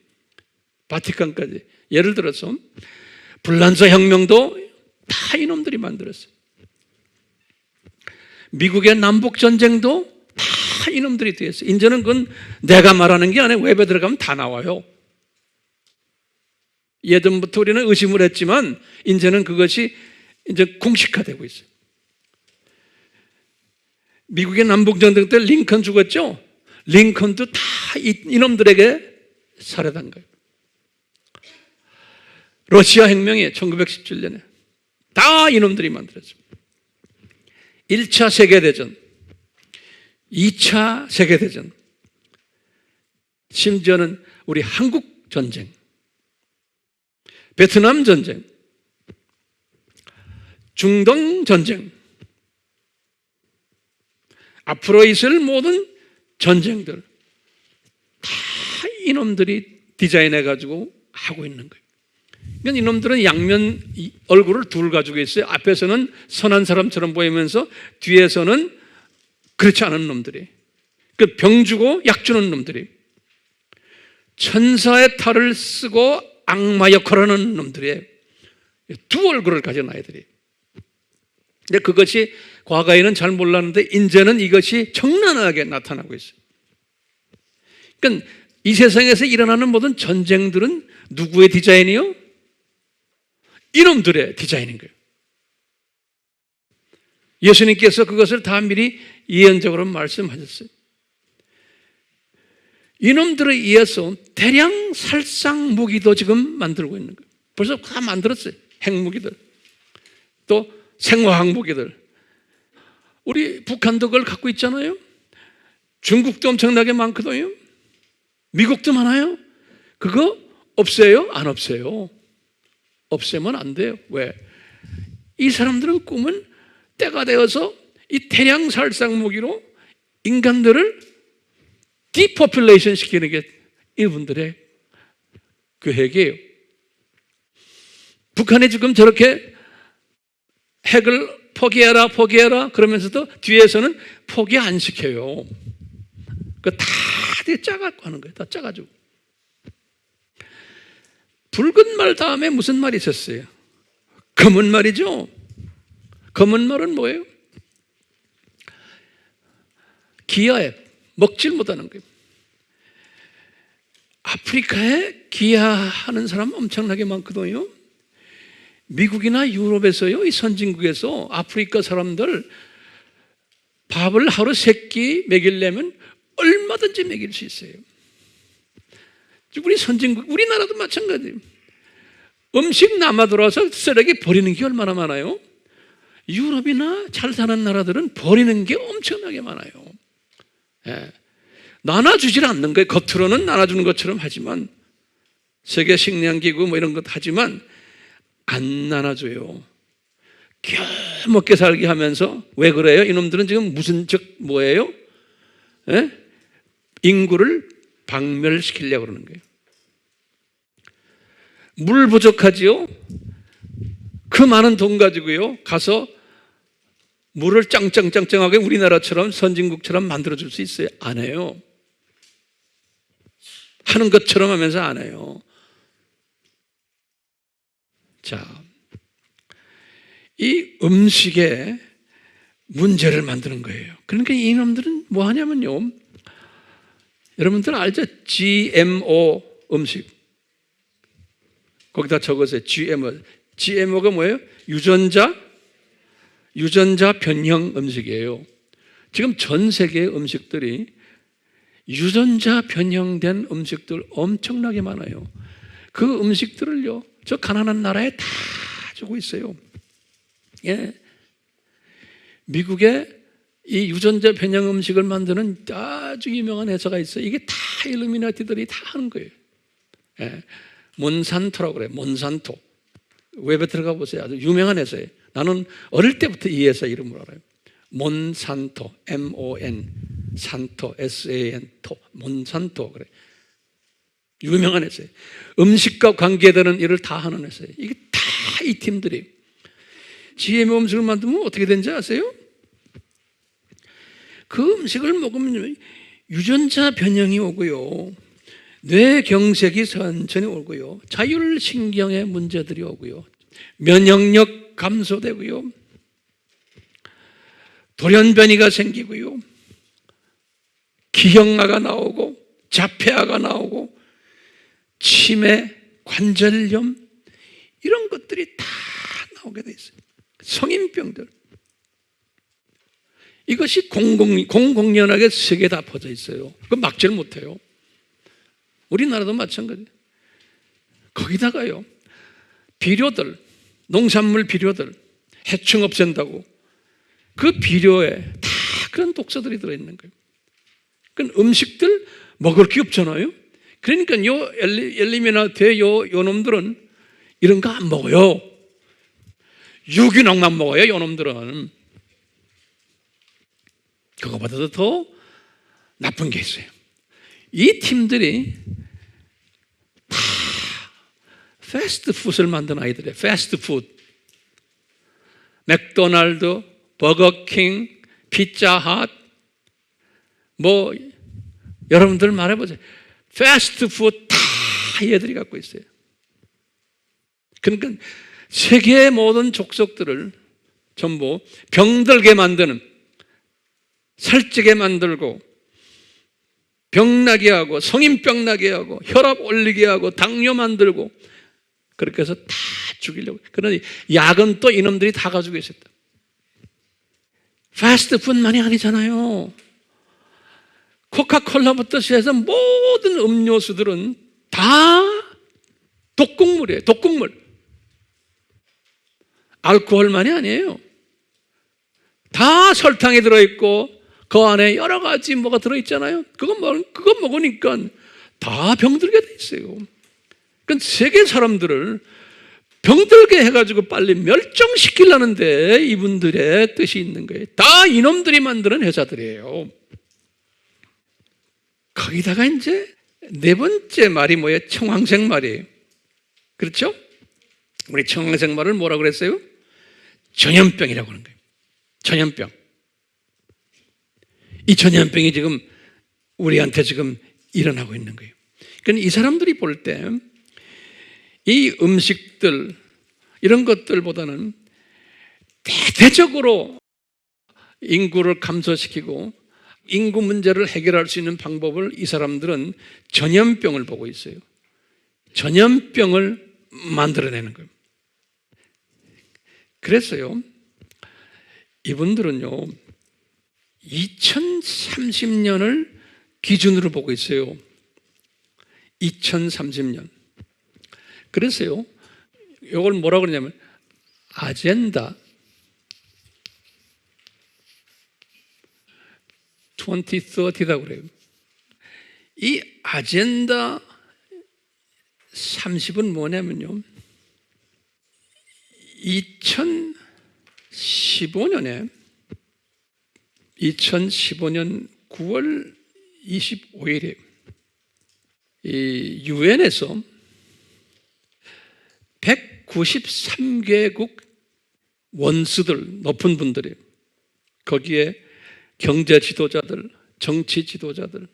바티칸까지. 예를 들어서 불란서 혁명도 다 이놈들이 만들었어요. 미국의 남북 전쟁도 다 이놈들이 되었어요. 이제는 그건 내가 말하는 게 아니라 웹에 들어가면 다 나와요. 예전부터 우리는 의심을 했지만 이제는 그것이 이제 공식화되고 있어요. 미국의 남북전쟁 때 링컨 죽었죠? 링컨도 다 이놈들에게 살해된 거예요. 러시아 혁명이 1917년에 다 이놈들이 만들었어요. 1차 세계대전, 2차 세계대전, 심지어는 우리 한국 전쟁, 베트남 전쟁, 중동 전쟁, 앞으로 있을 모든 전쟁들 다 이놈들이 디자인해가지고 하고 있는 거예요. 그러니까 이놈들은 양면 얼굴을 둘 가지고 있어요. 앞에서는 선한 사람처럼 보이면서 뒤에서는 그렇지 않은 놈들이, 그 병 주고 약 주는 놈들이, 천사의 탈을 쓰고 악마 역할을 하는 놈들이 두 얼굴을 가진 아이들이. 근데 그것이 과거에는 잘 몰랐는데 이제는 이것이 적나라하게 나타나고 있어요. 그러니까 이 세상에서 일어나는 모든 전쟁들은 누구의 디자인이요? 이놈들의 디자인인 거예요. 예수님께서 그것을 다 미리 예언적으로 말씀하셨어요. 이놈들에 의해서 대량 살상 무기도 지금 만들고 있는 거예요. 벌써 다 만들었어요. 핵무기들, 또 생화학 무기들. 우리 북한도 그걸 갖고 있잖아요. 중국도 엄청나게 많거든요. 미국도 많아요. 그거 없애요? 안 없애요. 없애면 안 돼요. 왜? 이 사람들은 꿈은 때가 되어서 이 대량 살상 무기로 인간들을 디포퓰레이션 시키는 게 이분들의 계획이에요. 북한이 지금 저렇게 핵을 포기해라 그러면서도 뒤에서는 포기 안 시켜요. 그 다 짜갖고 하는 거예요. 다 짜가지고. 붉은 말 다음에 무슨 말이 있었어요? 검은 말이죠. 검은 말은 뭐예요? 기아에 먹질 못하는 거예요. 아프리카에 기아하는 사람 엄청나게 많거든요. 미국이나 유럽에서요, 이 선진국에서 아프리카 사람들 밥을 하루 3끼 먹이려면 얼마든지 먹일 수 있어요. 우리 선진국, 우리나라도 마찬가지예요. 음식 남아 돌아서 쓰레기 버리는 게 얼마나 많아요? 유럽이나 잘 사는 나라들은 버리는 게 엄청나게 많아요. 예. 나눠주질 않는 거예요. 겉으로는 나눠주는 것처럼 하지만, 세계 식량기구 뭐 이런 것 하지만 안 나눠줘요. 겨우 먹게 살게 하면서. 왜 그래요? 이놈들은 지금 무슨 뭐예요? 예? 인구를 박멸시키려고 그러는 거예요. 물 부족하지요? 그 많은 돈 가지고요, 가서 물을 짱짱짱짱하게 우리나라처럼 선진국처럼 만들어줄 수 있어요? 안 해요. 하는 것처럼 하면서 안 해요. 자, 이 음식에 문제를 만드는 거예요. 그러니까 이놈들은 뭐 하냐면요, 여러분들 알죠? GMO 음식. 거기다 적으세요. GMO. GMO가 뭐예요? 유전자 변형 음식이에요. 지금 전 세계의 음식들이 유전자 변형된 음식들 엄청나게 많아요. 그 음식들을요, 저 가난한 나라에 다 주고 있어요. 예. 미국에 이 유전자 변형 음식을 만드는 아주 유명한 회사가 있어요. 이게 다 일루미나티들이 다 하는 거예요. 예. 몬산토라고 그래요. 몬산토. 웹에 들어가 보세요. 아주 유명한 회사예요. 나는 어릴 때부터 이 회사 이름을 알아요. 몬산토, MON, 산토, SAN, 토, 몬산토 그래. 유명한 회사예요. 음식과 관계되는 일을 다 하는 회사예요. 이게 다 이 팀들이. GMO 음식을 만들면 어떻게 되는지 아세요? 그 음식을 먹으면 유전자 변형이 오고요, 뇌경색이 천천히 오고요, 자율신경의 문제들이 오고요, 면역력 감소되고요, 돌연변이가 생기고요, 기형아가 나오고 자폐아가 나오고 치매, 관절염 이런 것들이 다 나오게 돼 있어요. 성인병들. 이것이 공공연하게 세계에 다 퍼져 있어요. 그거 막지를 못해요. 우리나라도 마찬가지예요. 거기다가요, 비료들, 농산물 비료들 해충 없앤다고 그 비료에 다 그런 독소들이 들어있는 거예요. 그러니까 음식들 먹을 게 없잖아요. 그러니까 요 엘리미나트의 요 놈들은 이런 거 안 먹어요. 유기농만 먹어요, 요 놈들은. 그거보다도 더 나쁜 게 있어요. 이 팀들이 다 패스트푸드를 만든 아이들이에요. 패스트푸드. 맥도날드, 버거킹, 피자핫, 뭐 여러분들 말해보세요. 패스트푸드 다 얘들이 갖고 있어요. 그러니까 세계의 모든 족속들을 전부 병들게 만드는, 살찌게 만들고 병나게 하고 성인병 나게 하고 혈압 올리게 하고 당뇨 만들고 그렇게 해서 다 죽이려고. 그러니 약은 또 이놈들이 다 가지고 있었다. 패스트푸드만이 아니잖아요. 코카콜라부터 시작해서 모든 음료수들은 다 독극물이에요. 독극물. 알코올만이 아니에요. 다 설탕이 들어있고 그 안에 여러 가지 뭐가 들어있잖아요. 그거 먹으니까 다 병들게 돼 있어요. 그러니까 세계 사람들을 병들게 해가지고 빨리 멸종시키려는데 이분들의 뜻이 있는 거예요. 다 이놈들이 만드는 회사들이에요. 거기다가 이제 네 번째 말이 뭐예요? 청황색 말이에요. 그렇죠? 우리 청황색 말을 뭐라고 그랬어요? 전염병이라고 하는 거예요. 전염병. 이 전염병이 지금 우리한테 지금 일어나고 있는 거예요. 그러니까 이 사람들이 볼 때 이 음식들 이런 것들보다는 대대적으로 인구를 감소시키고 인구 문제를 해결할 수 있는 방법을 이 사람들은 전염병을 보고 있어요. 전염병을 만들어내는 거예요. 그래서요, 이분들은요, 2030년을 기준으로 보고 있어요. 2030년. 그래서요, 이걸 뭐라고 그러냐면, 아젠다 2030이라고 그래요. 이 아젠다 30은 뭐냐면요, 2015년 9월 25일에 이 유엔에서 193개국 원수들, 높은 분들이, 거기에 경제 지도자들, 정치 지도자들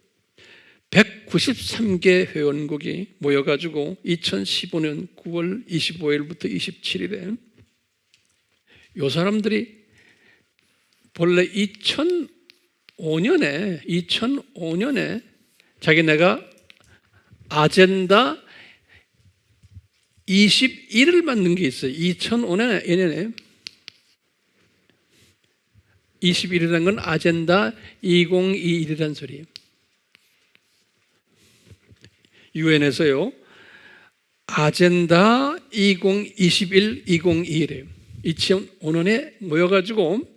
193개 회원국이 모여가지고 2015년 9월 25일부터 27일에 이 사람들이 본래 2005년에 자기네가 아젠다 21을 만든 게 있어요. 2005년에 21이라는 건 아젠다 2021이라는 소리예요. 유엔에서요, 아젠다 2021, 2021이에요. 2005년에 모여가지고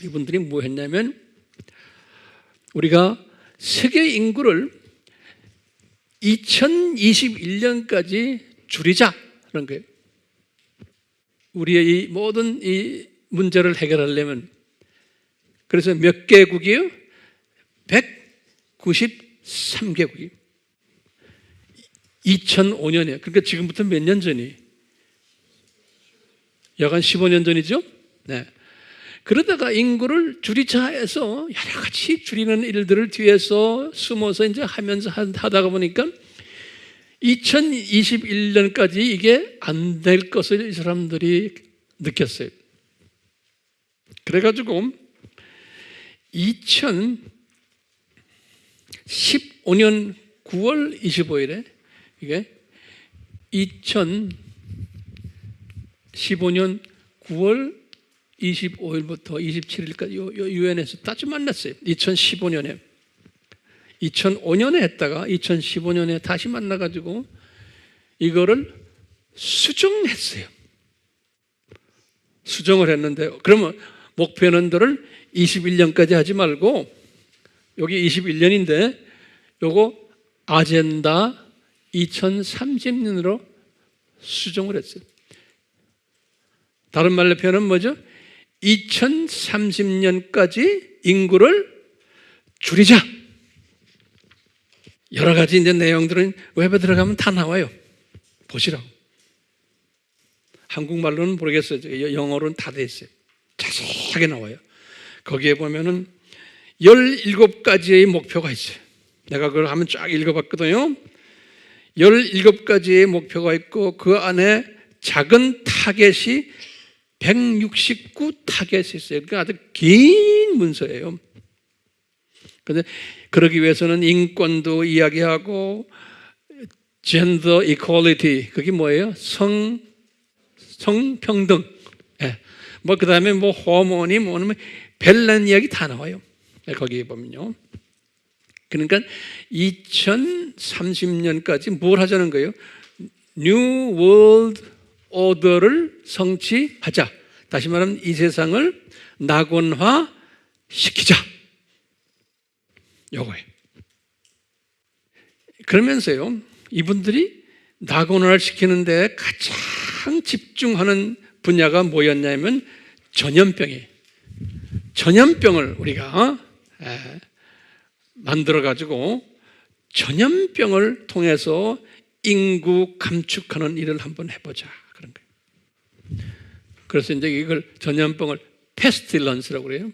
이분들이 뭐 했냐면, 우리가 세계 인구를 2021년까지 줄이자라는 거예요. 우리의 이 모든 이 문제를 해결하려면. 그래서 몇 개국이요? 193개국이. 2005년에. 그러니까 지금부터 몇 년 전이? 약간 15년 전이죠? 네. 그러다가 인구를 줄이자 해서 여러 가지 줄이는 일들을 뒤에서 숨어서 이제 하면서 하다가 보니까 2021년까지 이게 안 될 것을 이 사람들이 느꼈어요. 그래가지고 2015년 9월 25일에 이게 2015년 9월 25일부터 27일까지 유엔에서 다시 만났어요. 2015년에 2005년에 했다가 2015년에 다시 만나가지고 이거를 수정했어요. 수정을 했는데, 그러면 목표년도를 21년까지 하지 말고 여기 21년인데 요거 아젠다 2030년으로 수정을 했어요. 다른 말로 표현은 뭐죠? 2030년까지 인구를 줄이자. 여러 가지 이제 내용들은 웹에 들어가면 다 나와요. 보시라고. 한국말로는 모르겠어요. 영어로는 다 돼 있어요. 자세하게 나와요. 거기에 보면은 17가지의 목표가 있어요. 내가 그걸 한번 쫙 읽어봤거든요. 17가지의 목표가 있고 그 안에 작은 타겟이 169 타겟이 있어요. 그러니까 아주 긴 문서예요. 그런데 그러기 위해서는 인권도 이야기하고 젠더 이퀄리티, 그게 뭐예요? 성평등. 예. 뭐 그다음에 뭐 호르몬이 뭐냐면 별난 이야기 다 나와요. 거기에 보면요. 그러니까 2030년까지 뭘 하자는 거예요? New World Order를 성취하자. 다시 말하면 이 세상을 낙원화 시키자. 요거예요. 그러면서요, 이분들이 낙원화를 시키는데 가장 집중하는 분야가 뭐였냐면 전염병이에요. 전염병을 우리가 만들어가지고 전염병을 통해서 인구 감축하는 일을 한번 해보자. 그런 거예요. 그래서 이제 이걸 전염병을 페스틸런스라고 그래요.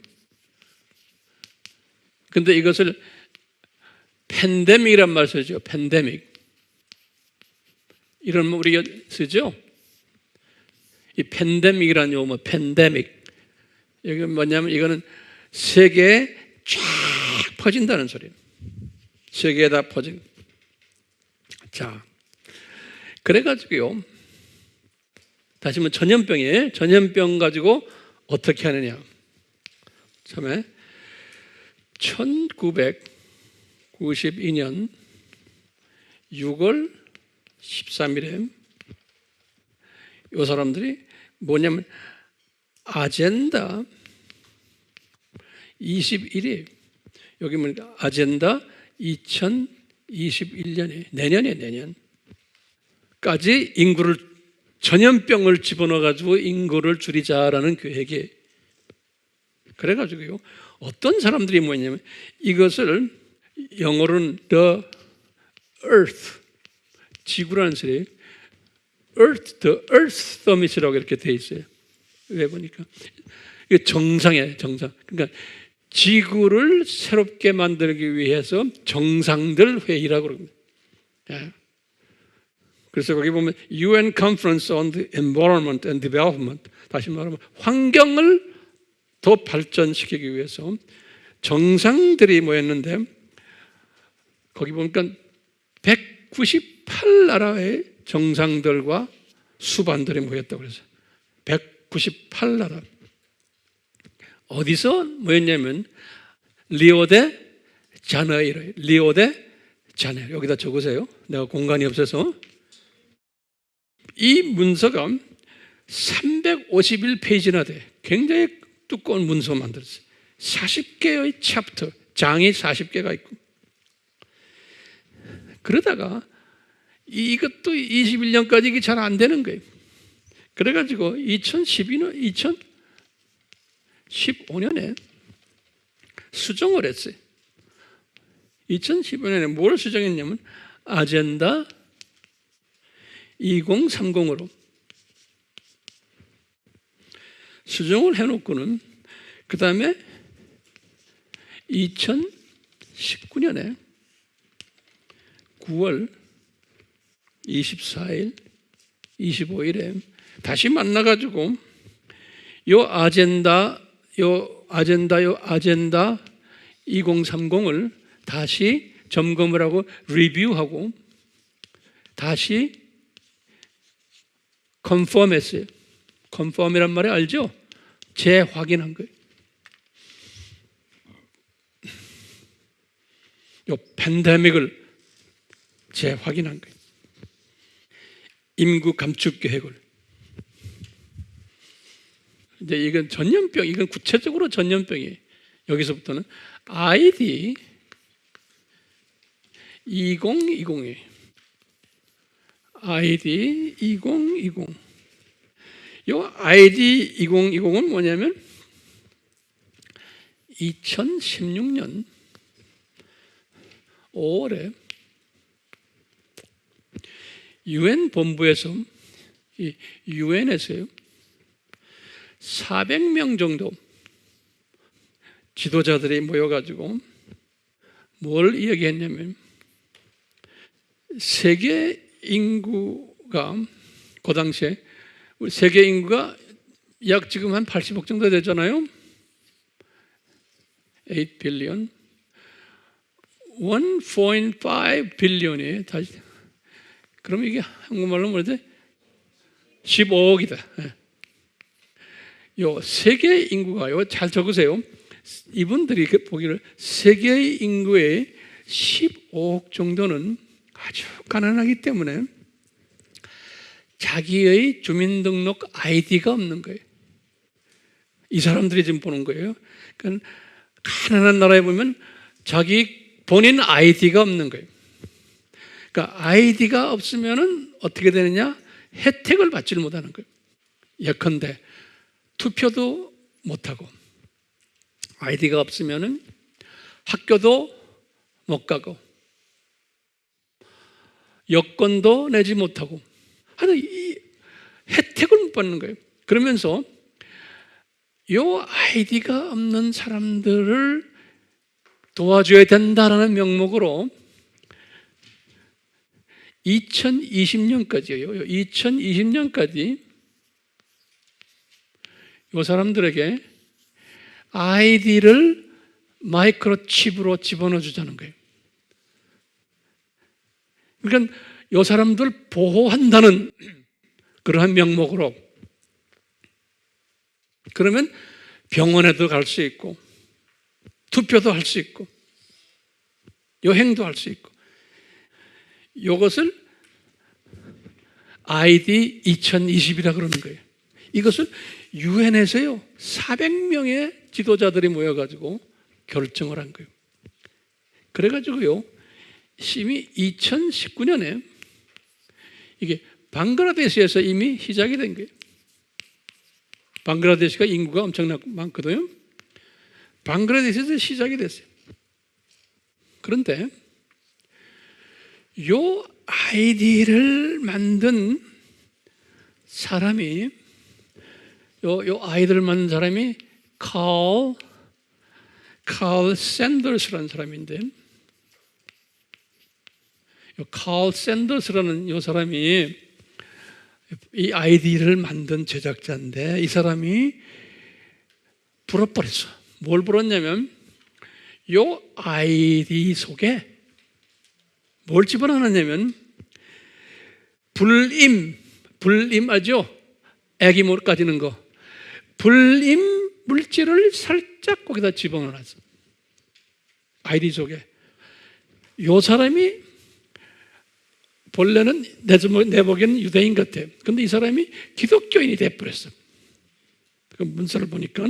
근데 이것을 팬데믹이란 말 쓰죠. 팬데믹. 이런 뭐 우리가 쓰죠. 이 팬데믹이라는 용어, 팬데믹. 이게 뭐냐면 이거는 세계에 쫙 퍼진다는 소리예요. 세계에 다 퍼진. 자, 그래가지고요. 다시 한번 전염병이에요. 전염병 가지고 어떻게 하느냐. 처음에 1992년 6월 13일에 이 사람들이 뭐냐면 아젠다 21이 여기 보니까 아젠다 2021년에 내년까지 인구를 전염병을 집어넣어 가지고 인구를 줄이자라는 계획이 그래가지고요 어떤 사람들이 뭐냐면 이것을 영어로는 the earth 지구라는 소리 the earth summit이라고 이렇게 돼 있어요. 왜 보니까 이게 정상이에요. 정상. 그러니까 지구를 새롭게 만들기 위해서 정상들 회의라고 그럽니다. 예. 그래서 거기 보면 UN Conference on the Environment and Development 다시 말하면 환경을 더 발전시키기 위해서 정상들이 모였는데 거기 보니까 198나라의 정상들과 수반들이 모였다고 그랬어요. 198나라. 어디서 모였냐면 리오데자네이로. 리오데자네이로. 여기다 적으세요. 내가 공간이 없어서. 이 문서가 351페이지나 돼. 굉장히 두꺼운 문서 만들었어요. 40개의 챕터, 장이 40개가 있고. 그러다가 이것도 21년까지 이게 잘 안 되는 거예요. 그래가지고 2015년에 수정을 했어요. 2015년에 뭘 수정했냐면 아젠다 2030으로 수정을 해놓고는 그 다음에 2019년에 9월 24일, 25일에 다시 만나가지고 요 아젠다 2030을 다시 점검을 하고 리뷰하고 다시 컨펌했어요. 컨펌이란 말이 알죠? 재확인한 거예요. 요 팬데믹을 재확인한 거예요. 인구 감축 계획을. 이제 이건 전염병, 이건 구체적으로 전염병이에요. 여기서부터는 ID 2020이에요. ID 2020. 요 ID 2020은 뭐냐면 2016년 5월에 UN 본부에서 UN에서요 400명 정도 지도자들이 모여가지고 뭘 이야기했냐면 세계 인구가 그 당시에 세계 인구가 약 지금 한 80억 정도 되잖아요. 8 빌리언 1.5 빌리언이 다시 그럼 이게 한국말로 뭐라 돼? 15억이다. 요 세계 인구가요 잘 적으세요. 이분들이 보기를 세계 인구의 15억 정도는 아주 가난하기 때문에 자기의 주민등록 아이디가 없는 거예요. 이 사람들이 지금 보는 거예요. 그러니까 가난한 나라에 보면 자기 본인 아이디가 없는 거예요. 그러니까 아이디가 없으면은 어떻게 되느냐? 혜택을 받지를 못하는 거예요. 예컨대 투표도 못하고 아이디가 없으면은 학교도 못 가고 여권도 내지 못하고 하여튼 이 혜택을 못 받는 거예요. 그러면서 요 아이디가 없는 사람들을 도와줘야 된다라는 명목으로 2020년까지요. 2020년까지 이 사람들에게 아이디를 마이크로칩으로 집어넣어 주자는 거예요. 그러니까 이 사람들 보호한다는 그러한 명목으로 그러면 병원에도 갈 수 있고, 투표도 할 수 있고, 여행도 할 수 있고. 이것을 ID 2020이라 그러는 거예요. 이것을 유엔에서요 400명의 지도자들이 모여가지고 결정을 한 거예요. 그래가지고요 이미 2019년에 이게 방글라데시에서 이미 시작이 된 거예요. 방글라데시가 인구가 엄청나고 많거든요. 방글라데시에서 시작이 됐어요. 그런데 요 아이디를 만든 사람이 요 아이디를 만든 사람이 칼 샌더스라는 사람인데, 칼 샌더스라는 요 사람이 이 아이디를 만든 제작자인데, 이 사람이 불어버렸어. 뭘 불었냐면 요 아이디 속에 뭘 집어넣었냐면 불임 알죠? 애기 못 가지는 거. 불임 물질을 살짝 거기다 집어넣었어. 아이디 속에. 요 사람이 본래는 내 보기에는 유대인 같아. 근데 이 사람이 기독교인이 돼버렸어. 그 문서를 보니까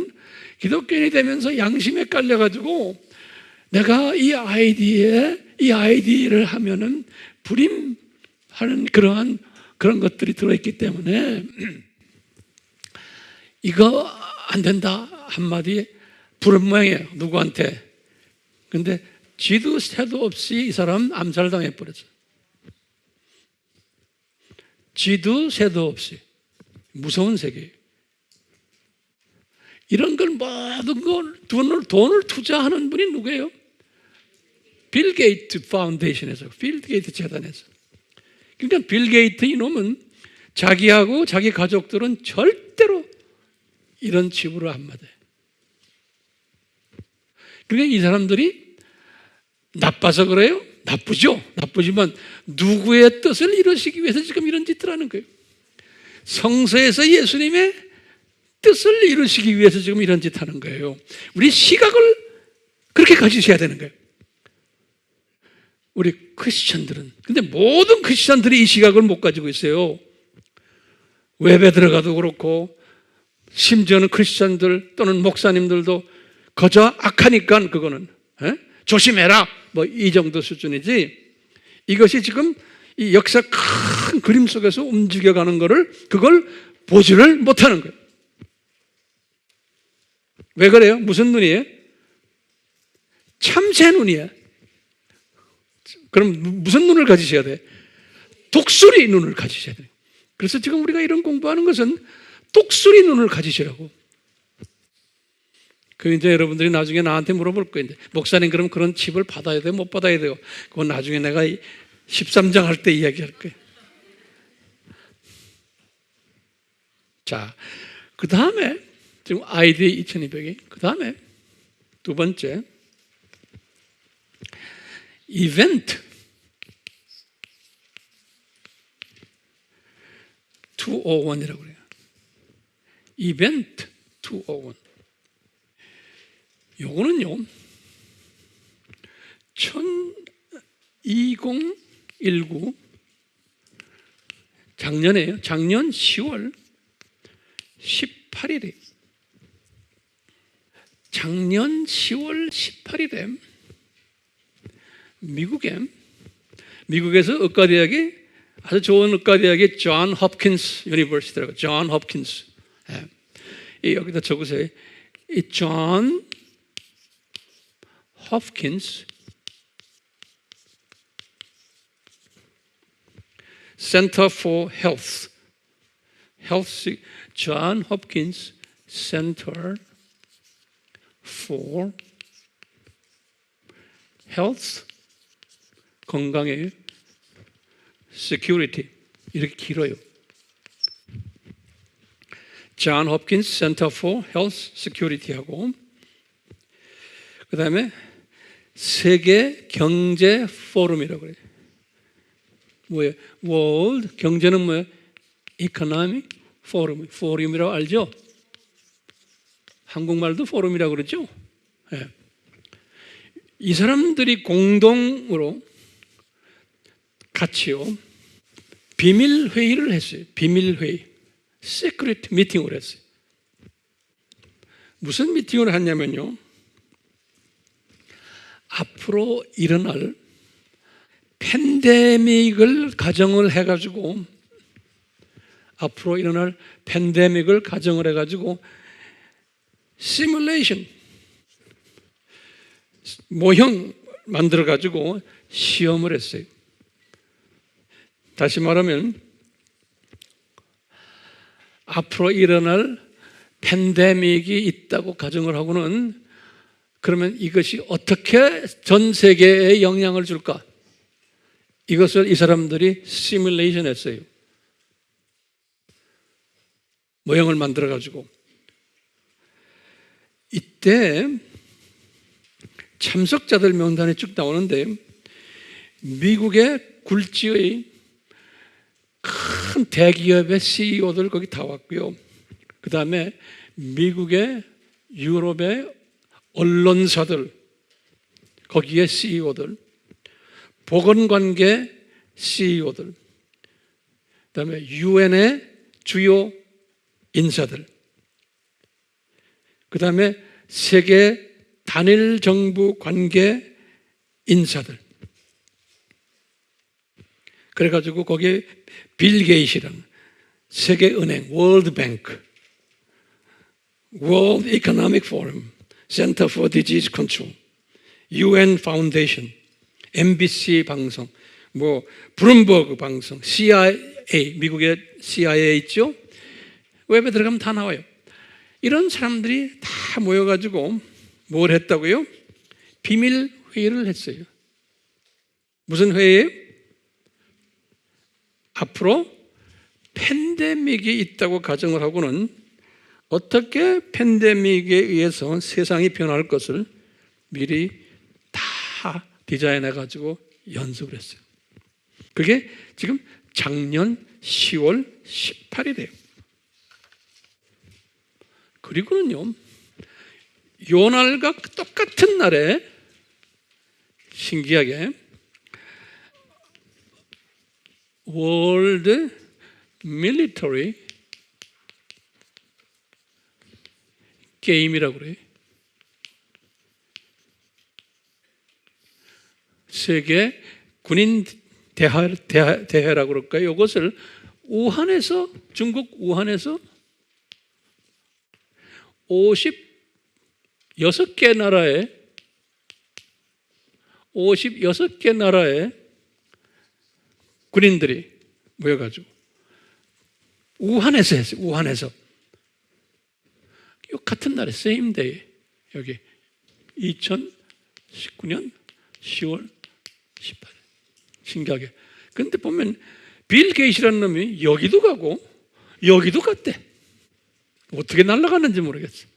기독교인이 되면서 양심에 깔려가지고 내가 이 아이디를 하면은 불임하는 그런 것들이 들어있기 때문에 이거 안 된다 한마디 부른 모양이에요. 누구한테. 근데 쥐도 새도 없이 이 사람 암살당해 버렸어. 쥐도 새도 없이. 무서운 세계예요. 이런 걸 모든 걸 돈을 투자하는 분이 누구예요? 빌 게이트 파운데이션에서, 빌 게이트 재단에서. 그러니까 빌 게이트 이놈은 자기하고 자기 가족들은 절대로 이런 지불을 안 받아요. 그러니까 이 사람들이 나빠서 그래요? 나쁘죠. 나쁘지만 누구의 뜻을 이루시기 위해서 지금 이런 짓을 하는 거예요. 성서에서 예수님의 뜻을 이루시기 위해서 지금 이런 짓 하는 거예요. 우리 시각을 그렇게 가지셔야 되는 거예요. 우리 크리스천들은. 근데 모든 크리스천들이 이 시각을 못 가지고 있어요. 웹에 들어가도 그렇고, 심지어는 크리스천들 또는 목사님들도 거저 악하니까 그거는 조심해라 뭐 이 정도 수준이지, 이것이 지금 이 역사 큰 그림 속에서 움직여가는 거를 그걸 보지를 못하는 거예요. 왜 그래요? 무슨 눈이에요? 참새 눈이에요. 그럼 무슨 눈을 가지셔야 돼? 독수리 눈을 가지셔야 돼요. 그래서 지금 우리가 이런 공부하는 것은 독수리 눈을 가지시라고. 그 이제 여러분들이 나중에 나한테 물어볼 거예요. 목사님 그럼 그런 칩을 받아야 돼요? 못 받아야 돼요? 그건 나중에 내가 13장 할 때 이야기할 거예요. 자, 그 다음에 지금 ID 2200이 그 다음에 두 번째 이벤트 201이라고 그래요. 이벤트 201. 요거는요 2019 작년에요. 작년 10월 18일에 작년 10월 18일에 미국에서 의과대학이 아주 좋은 의과대학이 존 홉킨스 유니버시티라고. 존 홉킨스. 여기다 적으세요. 이 존 홉킨스 Center for Health. 존 홉킨스 Center for Health, 건강의 Security, 이렇게 길어요. 존 홉킨스 센터 for 헬스 시큐리티 하고, 그 다음에 세계 경제 포럼이라고 그래요. 뭐예요? 월드 경제는 뭐예요? 이코노미 포럼이라고 알죠? 한국말도 포럼이라고 그러죠. 예. 이 사람들이 공동으로 같이요 비밀 회의를 했어요. 비밀 회의, 시크릿 미팅을 했어요. 무슨 미팅을 했냐면요, 앞으로 일어날 팬데믹을 가정을 해가지고, 앞으로 일어날 팬데믹을 가정을 해가지고 시뮬레이션, 모형 만들어가지고 시험을 했어요. 다시 말하면 앞으로 일어날 팬데믹이 있다고 가정을 하고는, 그러면 이것이 어떻게 전 세계에 영향을 줄까? 이것을 이 사람들이 시뮬레이션 했어요. 모형을 만들어가지고. 이때 참석자들 명단이 쭉 나오는데, 미국의 굴지의 큰 대기업의 CEO들 거기 다 왔고요. 그 다음에 미국의, 유럽의 언론사들, 거기에 CEO들, 보건관계 CEO들, 그 다음에 UN의 주요 인사들, 그 다음에 세계 단일 정부 관계 인사들. 그래가지고 거기에 빌 게이츠라는 세계은행, 월드뱅크, World Economic Forum, Center for Disease Control, UN Foundation, MBC 방송, 브룸버그 방송, CIA, 미국의 CIA 있죠? 웹에 들어가면 다 나와요. 이런 사람들이 다 모여가지고 뭘 했다고요? 비밀 회의를 했어요. 무슨 회의예요? 앞으로 팬데믹이 있다고 가정을 하고는 어떻게 팬데믹에 의해서 세상이 변할 것을 미리 다 디자인해가지고 연습을 했어요. 그게 지금 작년 10월 18일이에요. 그리고는요, 요 날과 똑같은 날에 신기하게 월드 밀리터리 게임이라고 그래요. 세계 군인 대회라고 그럴까요? 이것을 우한에서, 중국 우한에서 56개 나라의 군인들이 모여가지고 우한에서 했어요. 우한에서. 같은 날에 same day, 여기 2019년 10월 18일. 신기하게. 근데 보면 빌 게이츠라는 놈이 여기도 가고 여기도 갔대. 어떻게 날아가는지 모르겠어.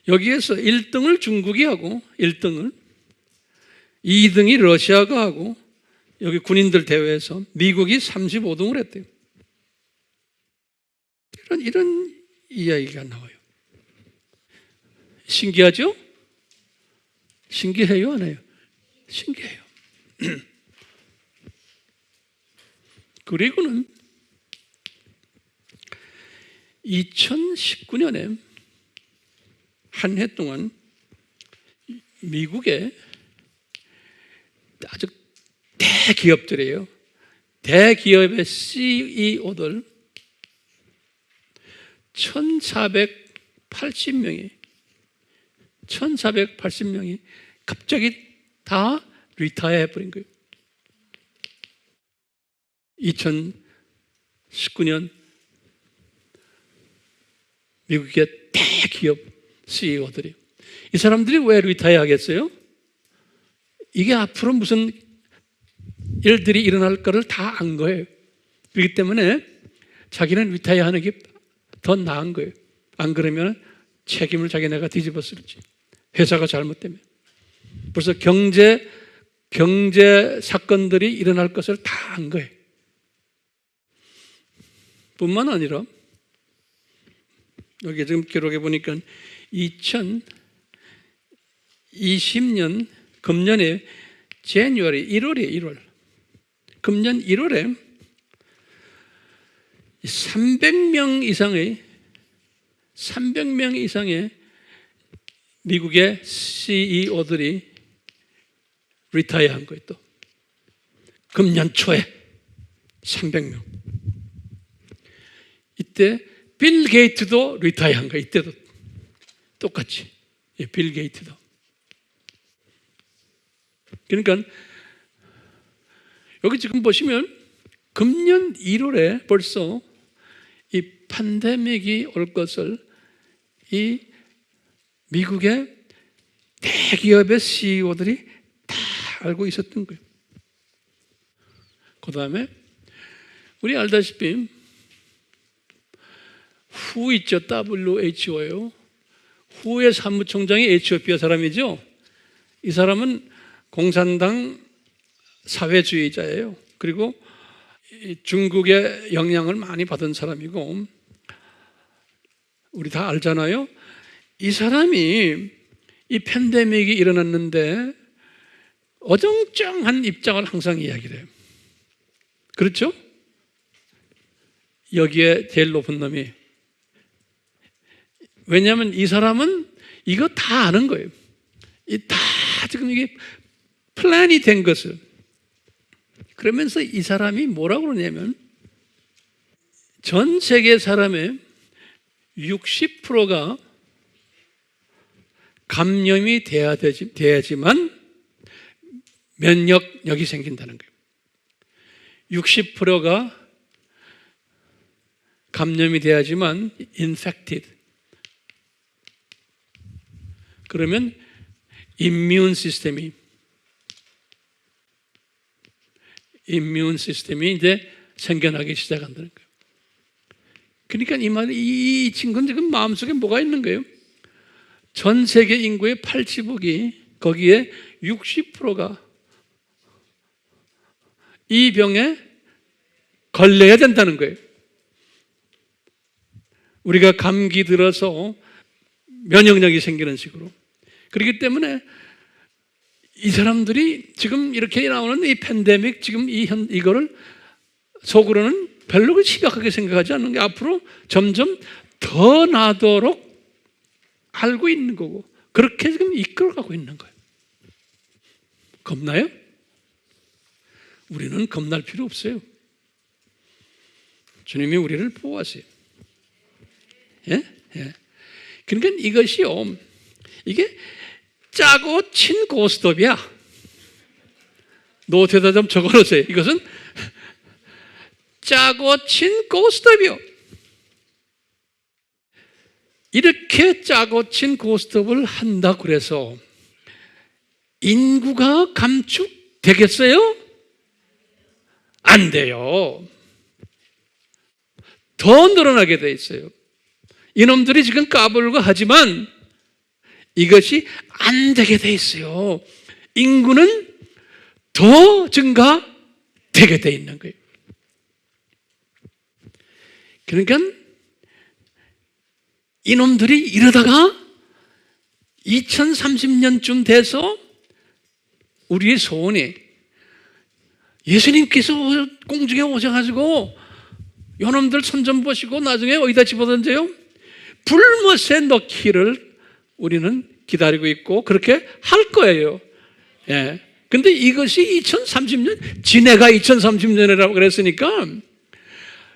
여기에서 1등을 중국이 하고 1등을 2등이 러시아가 하고, 여기 군인들 대회에서 미국이 35등을 했대요. 이런 이야기가 나와요. 신기하죠? 신기해요, 안 해요? 신기해요. 그리고는 2019년에 한 해 동안 미국의 아주 대기업들이에요. 대기업의 CEO들 1480명이 갑자기 다 리타이어 해버린 거예요. 2019년 미국의 대기업 CEO들이. 이 사람들이 왜 리타이어 하겠어요? 이게 앞으로 무슨 일들이 일어날까를 다 안 거예요. 그렇기 때문에 자기는 리타이어 하는 게 더 나은 거예요. 안 그러면 책임을 자기네가 뒤집어 쓰지. 회사가 잘못되면. 벌써 경제 사건들이 일어날 것을 다 안 거예요. 뿐만 아니라 여기 지금 기록해 보니까 2020년 금년에 January 1월 금년 1월에 300명 이상의 미국의 CEO들이 리타이어한 거예요. 또 금년 초에 300명. 이때 빌 게이트도 리타이어한 거예요. 이때도 똑같이. 빌 게이트도. 그러니까 여기 지금 보시면 금년 1월에 벌써 이 팬데믹이 올 것을 이 미국의 대기업의 CEO들이 다 알고 있었던 거예요. 그 다음에 우리 알다시피 후 있죠. WHO예요. 후의 사무총장이 에티오피아 사람이죠. 이 사람은 공산당 사회주의자예요. 그리고 중국의 영향을 많이 받은 사람이고, 우리 다 알잖아요. 이 사람이 이 팬데믹이 일어났는데 어정쩡한 입장을 항상 이야기를 해요. 그렇죠? 여기에 제일 높은 놈이. 왜냐하면 이 사람은 이거 다 아는 거예요. 다 지금 이게 플랜이 된 것을. 그러면서 이 사람이 뭐라고 그러냐면 전 세계 사람의 60%가 감염이 돼야지만 면역력이 생긴다는 거예요. 60%가 감염이 돼야지만 infected. 그러면 이뮨 시스템이 이제 생겨나기 시작한다는 거예요. 그러니까 이 말이, 이 친구는 지금 마음속에 뭐가 있는 거예요? 전 세계 인구의 80억이 거기에 60%가 이 병에 걸려야 된다는 거예요. 우리가 감기 들어서 면역력이 생기는 식으로. 그렇기 때문에 이 사람들이 지금 이렇게 나오는 이 팬데믹, 지금 이거를 속으로는 별로 심각하게 생각하지 않는 게 앞으로 점점 더 나도록 알고 있는 거고, 그렇게 지금 이끌어가고 있는 거예요. 겁나요? 우리는 겁날 필요 없어요. 주님이 우리를 보호하세요. 예? 예. 그러니까 이것이요, 이게 짜고 친 고스톱이야. 노트에다 좀 적어놓으세요. 이것은 짜고 친 고스톱이요. 이렇게 짜고 친 고스톱을 한다고 그래서 인구가 감축되겠어요? 안 돼요. 더 늘어나게 돼 있어요. 이놈들이 지금 까불고 하지만 이것이 안 되게 돼 있어요. 인구는 더 증가되게 돼 있는 거예요. 그러니까 이놈들이 이러다가 2030년쯤 돼서 우리의 소원이 예수님께서 공중에 오셔가지고 요놈들 손 좀 보시고 나중에 어디다 집어던져요? 불못에 넣기를 우리는 기다리고 있고 그렇게 할 거예요. 예. 근데 이것이 2030년, 지네가 2030년이라고 그랬으니까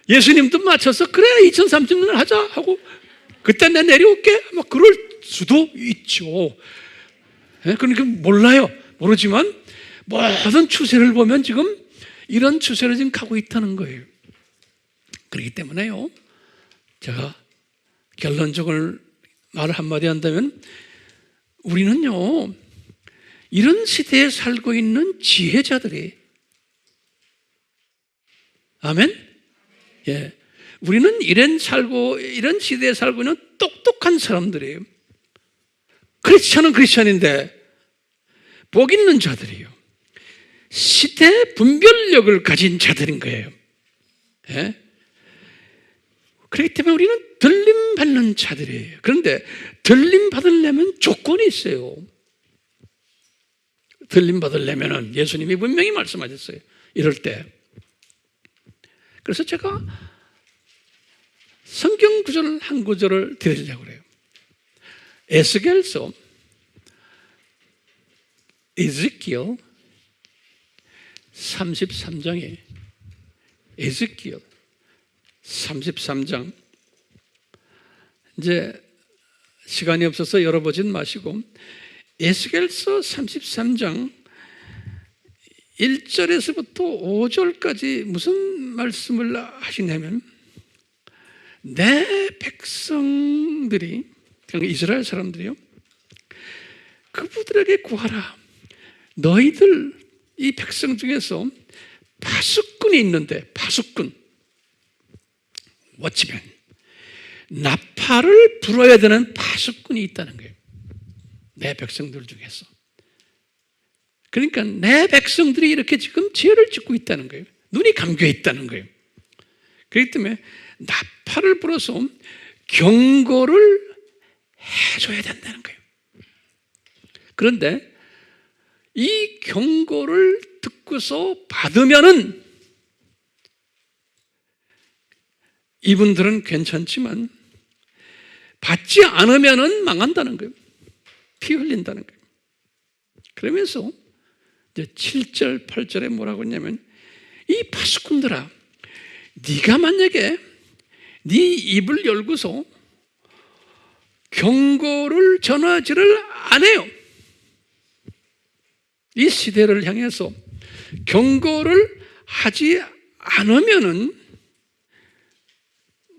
예수님도 맞춰서 그래 2030년 하자 하고 그때 내가 내려올게 아마 그럴 수도 있죠. 예? 그러니까 몰라요. 모르지만 모든 추세를 보면 지금 이런 추세로 지금 가고 있다는 거예요. 그렇기 때문에요, 제가 결론적으로 말을 한마디 한다면 우리는요, 이런 시대에 살고 있는 지혜자들이, 아멘? 예. 우리는 이런 시대에 살고 있는 똑똑한 사람들이에요. 크리스천은 크리스천인데 복 있는 자들이에요. 시대 분별력을 가진 자들인 거예요. 예? 그렇기 때문에 우리는 들림 받는 자들이에요. 그런데 들림 받으려면 조건이 있어요. 들림 받으려면 예수님이 분명히 말씀하셨어요. 이럴 때. 그래서 제가 성경 구절 한 구절을 드리려고 그래요. 에스겔서 에스겔 33장에 에스겔 33장 이제 시간이 없어서 열어보진 마시고 에스겔서 33장 1절에서부터 5절까지 무슨 말씀을 하시냐면 내 백성들이 그러니까 이스라엘 사람들이요 그분들에게 구하라. 너희들 이 백성 중에서 파수꾼이 있는데 파수꾼 워치맨 나팔을 불어야 되는 파수꾼이 있다는 거예요. 내 백성들 중에서. 그러니까 내 백성들이 이렇게 지금 죄를 짓고 있다는 거예요. 눈이 감겨 있다는 거예요. 그렇기 때문에 나팔을 불어서 경고를 해줘야 된다는 거예요. 그런데 이 경고를 듣고서 받으면은 이분들은 괜찮지만 받지 않으면은 망한다는 거예요. 피 흘린다는 거예요. 그러면서 이제 7절, 8절에 뭐라고 했냐면 이 파수꾼들아 네가 만약에 네 입을 열고서 경고를 전하지를 안 해요. 이 시대를 향해서 경고를 하지 않으면은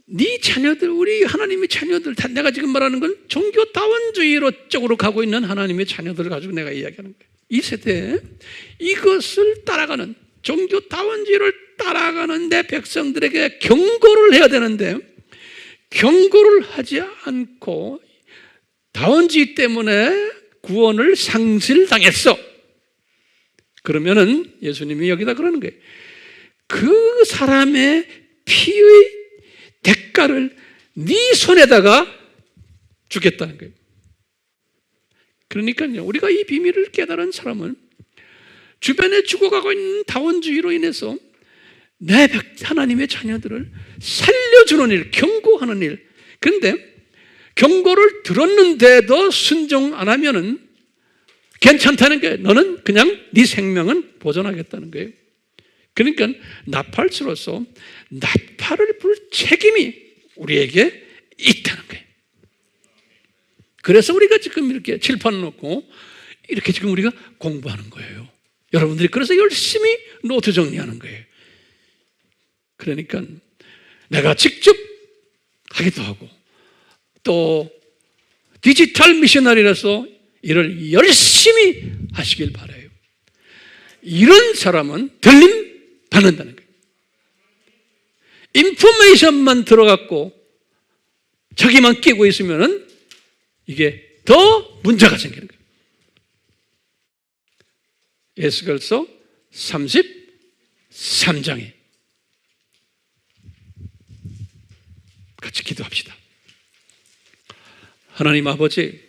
네 자녀들, 우리 하나님의 자녀들, 내가 지금 말하는 건 종교다원주의로 쪽으로 가고 있는 하나님의 자녀들을 가지고 내가 이야기하는 거예요. 이 세대에 이것을 따라가는 종교다원주의를 따라가는 내 백성들에게 경고를 해야 되는데 경고를 하지 않고 다원주의 때문에 구원을 상실당했어. 그러면은 예수님이 여기다 그러는 거예요. 그 사람의 피의 대가를 네 손에다가 주겠다는 거예요. 그러니까요, 우리가 이 비밀을 깨달은 사람은 주변에 죽어가고 있는 다원주의로 인해서 내 하나님의 자녀들을 살려주는 일, 경고하는 일. 그런데 경고를 들었는데도 순종 안 하면은 괜찮다는 거예요. 너는 그냥 네 생명은 보존하겠다는 거예요. 그러니까 나팔수로서 나팔을 불 책임이 우리에게 있다는 거예요. 그래서 우리가 지금 이렇게 칠판 놓고 이렇게 지금 우리가 공부하는 거예요. 여러분들이 그래서 열심히 노트 정리하는 거예요. 그러니까 내가 직접 하기도 하고 또 디지털 미셔너리라서 이를 열심히 하시길 바라요. 이런 사람은 들림 받는다는 거예요. 인포메이션만 들어갔고 자기만 끼고 있으면은 이게 더 문제가 생기는 거예요. 에스겔서 33장에 같이 기도합시다. 하나님 아버지,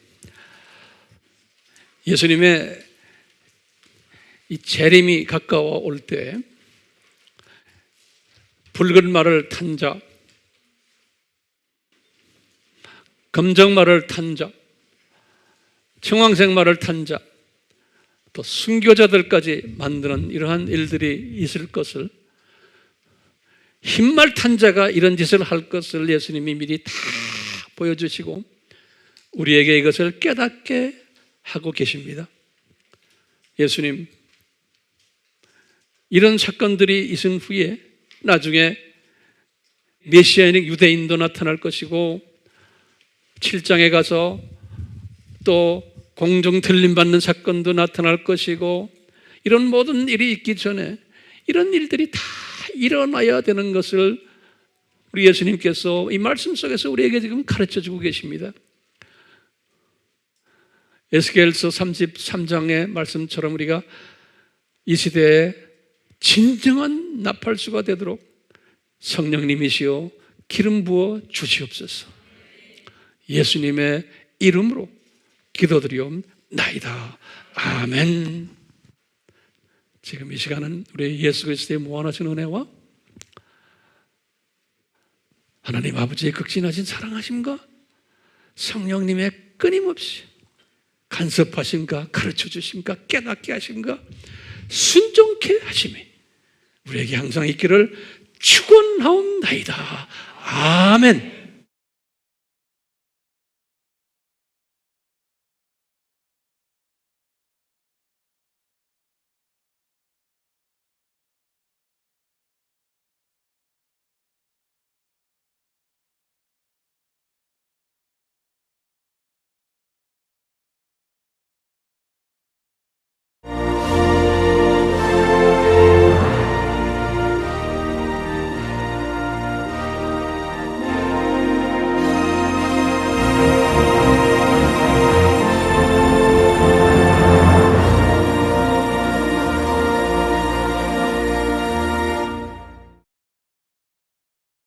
예수님의 이 재림이 가까워 올 때 붉은 말을 탄 자, 검정 말을 탄 자, 청황색 말을 탄 자, 또 순교자들까지 만드는 이러한 일들이 있을 것을, 흰말 탄 자가 이런 짓을 할 것을 예수님이 미리 다 보여주시고 우리에게 이것을 깨닫게 하고 계십니다. 예수님, 이런 사건들이 있은 후에 나중에 메시아인 유대인도 나타날 것이고 7장에 가서 또 공중 들림받는 사건도 나타날 것이고 이런 모든 일이 있기 전에 이런 일들이 다 일어나야 되는 것을 우리 예수님께서 이 말씀 속에서 우리에게 지금 가르쳐주고 계십니다. 에스겔서 33장의 말씀처럼 우리가 이 시대에 진정한 나팔수가 되도록 성령님이시여 기름 부어 주시옵소서. 예수님의 이름으로 기도드리옵나이다. 아멘. 지금 이 시간은 우리 예수 그리스도의 무한하신 은혜와 하나님 아버지의 극진하신 사랑하심과 성령님의 끊임없이 간섭하심과 가르쳐 주심과 깨닫게 하심과 순종케 하심이 우리에게 항상 있기를 축원하옵나이다. 아멘.